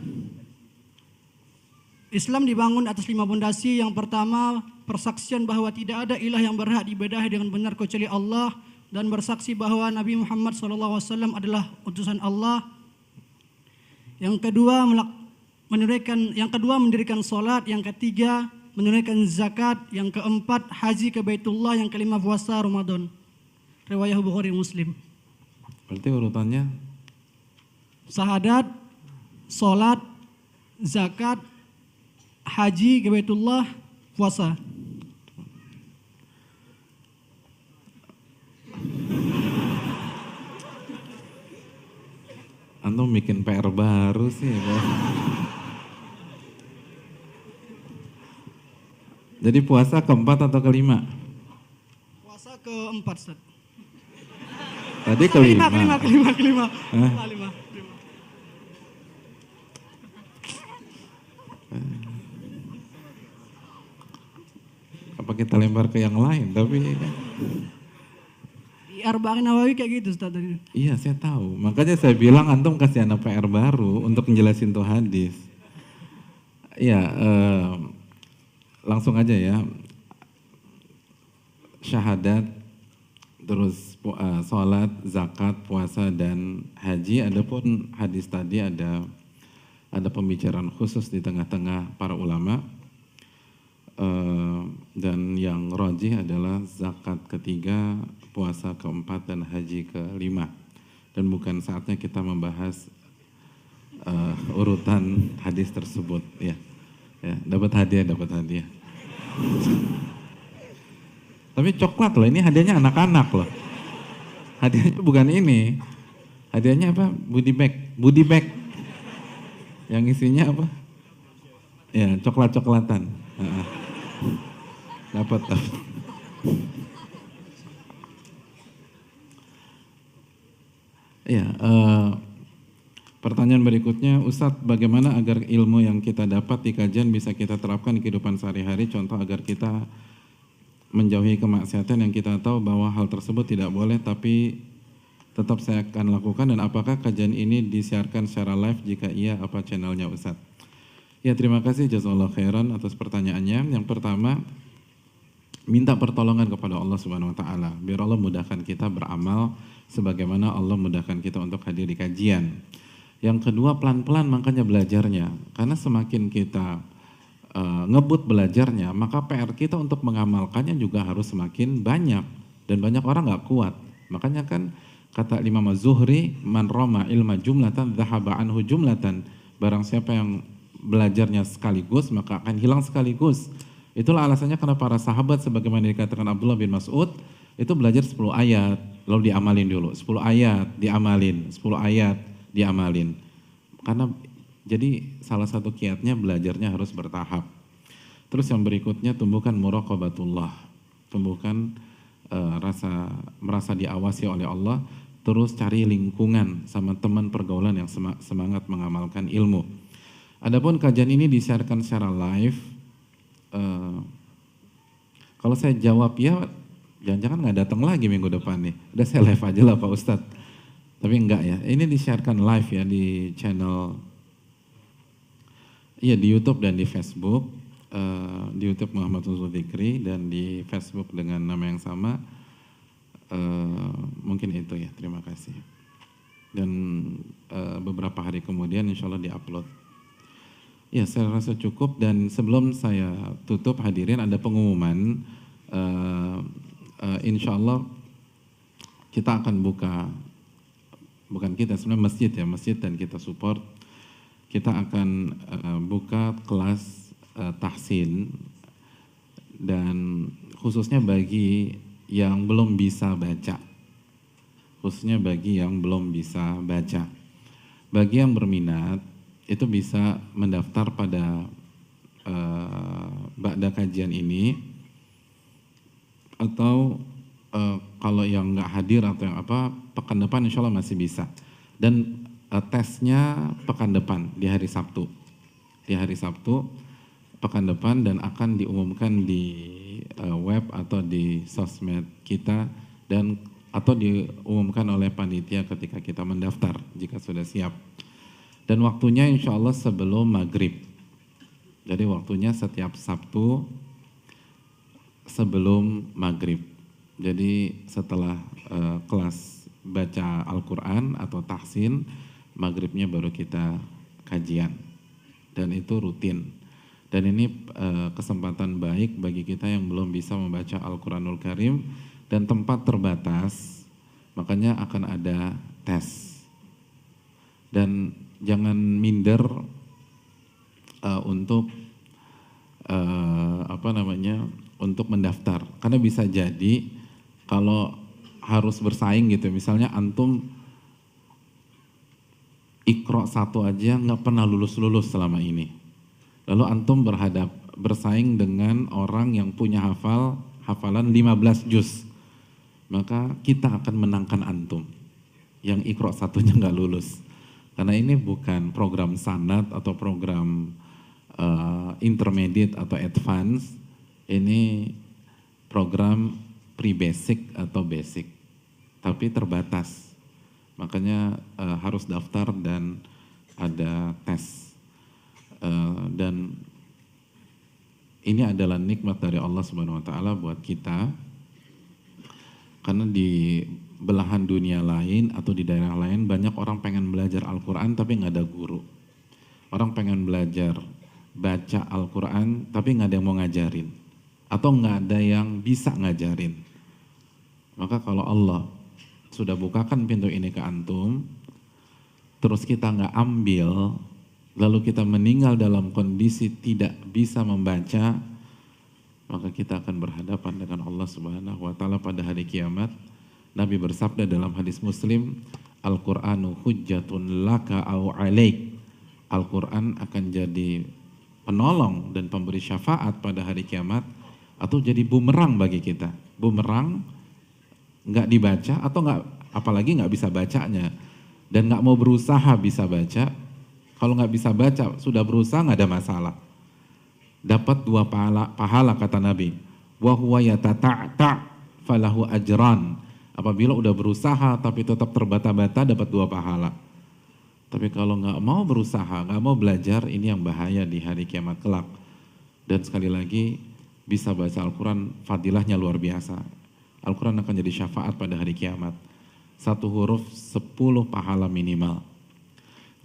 Islam dibangun atas 5 pondasi. Yang pertama, persaksian bahwa tidak ada ilah yang berhak diibadahi dengan benar kecuali Allah, dan bersaksi bahwa Nabi Muhammad SAW adalah utusan Allah. Yang kedua, mendirikan salat. Yang ketiga, menunaikan zakat. Yang keempat, haji ke Baitullah. Yang kelima, puasa Ramadan. Riwayat Bukhari Muslim. berarti urutannya Syahadat, salat, zakat, haji ke Baitullah, puasa. Antum bikin PR baru sih. Jadi puasa keempat atau kelima? Puasa keempat, Ustaz. Tadi kelima. Kelima. Hah? Lima. Apa kita lempar ke yang lain? Tapi Di Arba'in Nawawi kayak gitu, Ustaz tadi. iya saya tahu. Makanya saya bilang antum kasih anak PR baru untuk menjelasin tuh hadis. Iya, langsung aja ya. Syahadat, terus sholat, zakat, puasa, dan haji. Adapun hadis tadi ada pembicaraan khusus di tengah-tengah para ulama. Dan yang rajih adalah zakat ketiga, puasa keempat, dan haji kelima. Dan bukan saatnya kita membahas urutan hadis tersebut. Ya, dapat hadiah. Tapi coklat loh, ini hadiahnya anak-anak loh. Hadiahnya bukan ini. Hadiahnya apa? Budi bag. Yang isinya apa? Ya, coklat-coklatan. Dapat. Ya, pertanyaan berikutnya, Ustadz, bagaimana agar ilmu yang kita dapat di kajian bisa kita terapkan di kehidupan sehari-hari? Contoh agar kita menjauhi kemaksiatan yang kita tahu bahwa hal tersebut tidak boleh, tapi tetap saya akan lakukan. Dan apakah kajian ini disiarkan secara live? Jika iya, apa channelnya, Ustadz? Ya, terima kasih jazakallahu khairan atas pertanyaannya. Yang pertama, minta pertolongan kepada Allah Subhanahu wa taala biar Allah mudahkan kita beramal sebagaimana Allah mudahkan kita untuk hadir di kajian. Yang kedua, pelan-pelan makanya belajarnya. Karena semakin kita ngebut belajarnya, maka PR kita untuk mengamalkannya juga harus semakin banyak, dan banyak orang nggak kuat. Makanya kan kata Imam Az-Zuhri, man rama ilma jumlatan dhahaba anhu jumlatan. Barang siapa yang belajarnya sekaligus maka akan hilang sekaligus. Itulah alasannya kenapa para sahabat sebagaimana dikatakan Abdullah bin Mas'ud itu belajar 10 ayat lalu diamalin dulu, 10 ayat diamalin, 10 ayat diamalin. Karena jadi salah satu kiatnya belajarnya harus bertahap. Terus yang berikutnya, tumbuhkan muraqabatullah, tumbuhkan merasa diawasi oleh Allah. Terus cari lingkungan sama teman pergaulan yang semangat mengamalkan ilmu. Adapun kajian ini disiarkan secara live. Kalau saya jawab ya, jangan-jangan nggak datang lagi minggu depan nih. Udah saya live aja lah Pak Ustadz. Tapi enggak ya, ini disiarkan live ya di channel, iya di YouTube dan di Facebook. Di YouTube Muhammad Zulfikri dan di Facebook dengan nama yang sama. Mungkin itu ya, terima kasih. Dan beberapa hari kemudian insya Allah di-upload. Ya, saya rasa cukup. Dan sebelum saya tutup hadirin, ada pengumuman. Insya Allah kita akan buka, bukan kita, sebenarnya masjid ya, masjid dan kita support. Kita akan buka kelas tahsin, dan khususnya bagi yang belum bisa baca. Khususnya bagi yang belum bisa baca. Bagi yang berminat, itu bisa mendaftar pada ba'da kajian ini, atau kalau yang nggak hadir atau yang apa, pekan depan insya Allah masih bisa. Dan tesnya pekan depan di hari Sabtu. Di hari Sabtu pekan depan, dan akan diumumkan di web atau di sosmed kita, dan atau diumumkan oleh panitia ketika kita mendaftar jika sudah siap. Dan waktunya insya Allah sebelum maghrib. Jadi waktunya setiap Sabtu sebelum maghrib. Jadi setelah kelas baca Al-Quran atau tahsin, maghribnya baru kita kajian. Dan itu rutin. Dan ini kesempatan baik bagi kita yang belum bisa membaca Al-Quranul Karim, dan tempat terbatas, makanya akan ada tes. Dan jangan minder untuk untuk mendaftar, karena bisa jadi kalau harus bersaing gitu, misalnya antum Iqra 1 aja nggak pernah lulus-lulus selama ini. Lalu antum bersaing dengan orang yang punya hafalan 15 juz. Maka kita akan menangkan antum yang Iqra 1-nya nggak lulus. Karena ini bukan program sanad atau program intermediate atau advance. Ini program pre-basic atau basic. Tapi terbatas. Makanya harus daftar dan ada tes. Dan ini adalah nikmat dari Allah Subhanahu wa taala buat kita. Karena di belahan dunia lain atau di daerah lain banyak orang pengen belajar Al-Quran tapi nggak ada guru. Orang pengen belajar baca Al-Quran tapi nggak ada yang mau ngajarin. Atau nggak ada yang bisa ngajarin. Maka kalau Allah sudah bukakan pintu ini ke antum, terus kita nggak ambil, lalu kita meninggal dalam kondisi tidak bisa membaca, maka kita akan berhadapan dengan Allah Subhanahu wa taala pada hari kiamat. Nabi bersabda dalam hadis Muslim, Al-Qur'anu hujjatun laka au alaik. Al-Qur'an akan jadi penolong dan pemberi syafaat pada hari kiamat atau jadi bumerang bagi kita. Bumerang nggak dibaca atau nggak, apalagi nggak bisa bacanya dan nggak mau berusaha bisa baca. Kalau nggak bisa baca sudah berusaha nggak ada masalah. Dapat 2 pahala kata Nabi. Wa huwa yatata'ta falahu ajran. Apabila udah berusaha tapi tetap terbata-bata dapat 2 pahala. Tapi kalau nggak mau berusaha, nggak mau belajar, ini yang bahaya di hari kiamat kelak. Dan sekali lagi bisa baca Al-Quran, fadilahnya luar biasa. Al-Quran akan jadi syafaat pada hari kiamat. 1 huruf 10 pahala minimal.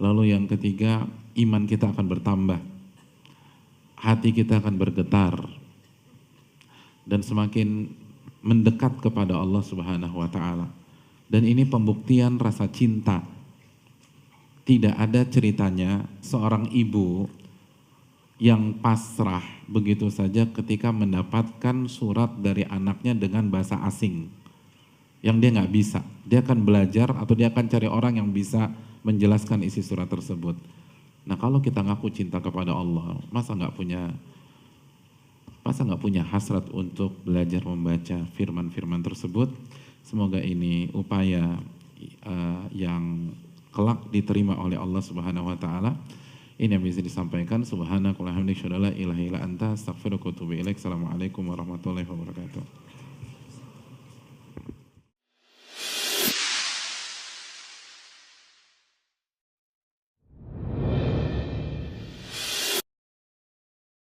Lalu yang ketiga, iman kita akan bertambah. Hati kita akan bergetar. Dan semakin mendekat kepada Allah Subhanahu wa taala. Dan ini pembuktian rasa cinta. Tidak ada ceritanya seorang ibu yang pasrah begitu saja ketika mendapatkan surat dari anaknya dengan bahasa asing yang dia nggak bisa. Dia akan belajar atau dia akan cari orang yang bisa menjelaskan isi surat tersebut. Nah kalau kita ngaku cinta kepada Allah, masa nggak punya hasrat untuk belajar membaca firman-firman tersebut. Semoga ini upaya yang kelak diterima oleh Allah Subhanahu wa taala. Ini yang bisa disampaikan. Subhanakallahumma wa bihamdika asyhadu an la ilaha illa anta astaghfiruka wa atubu ilaik. Assalamualaikum warahmatullahi wabarakatuh.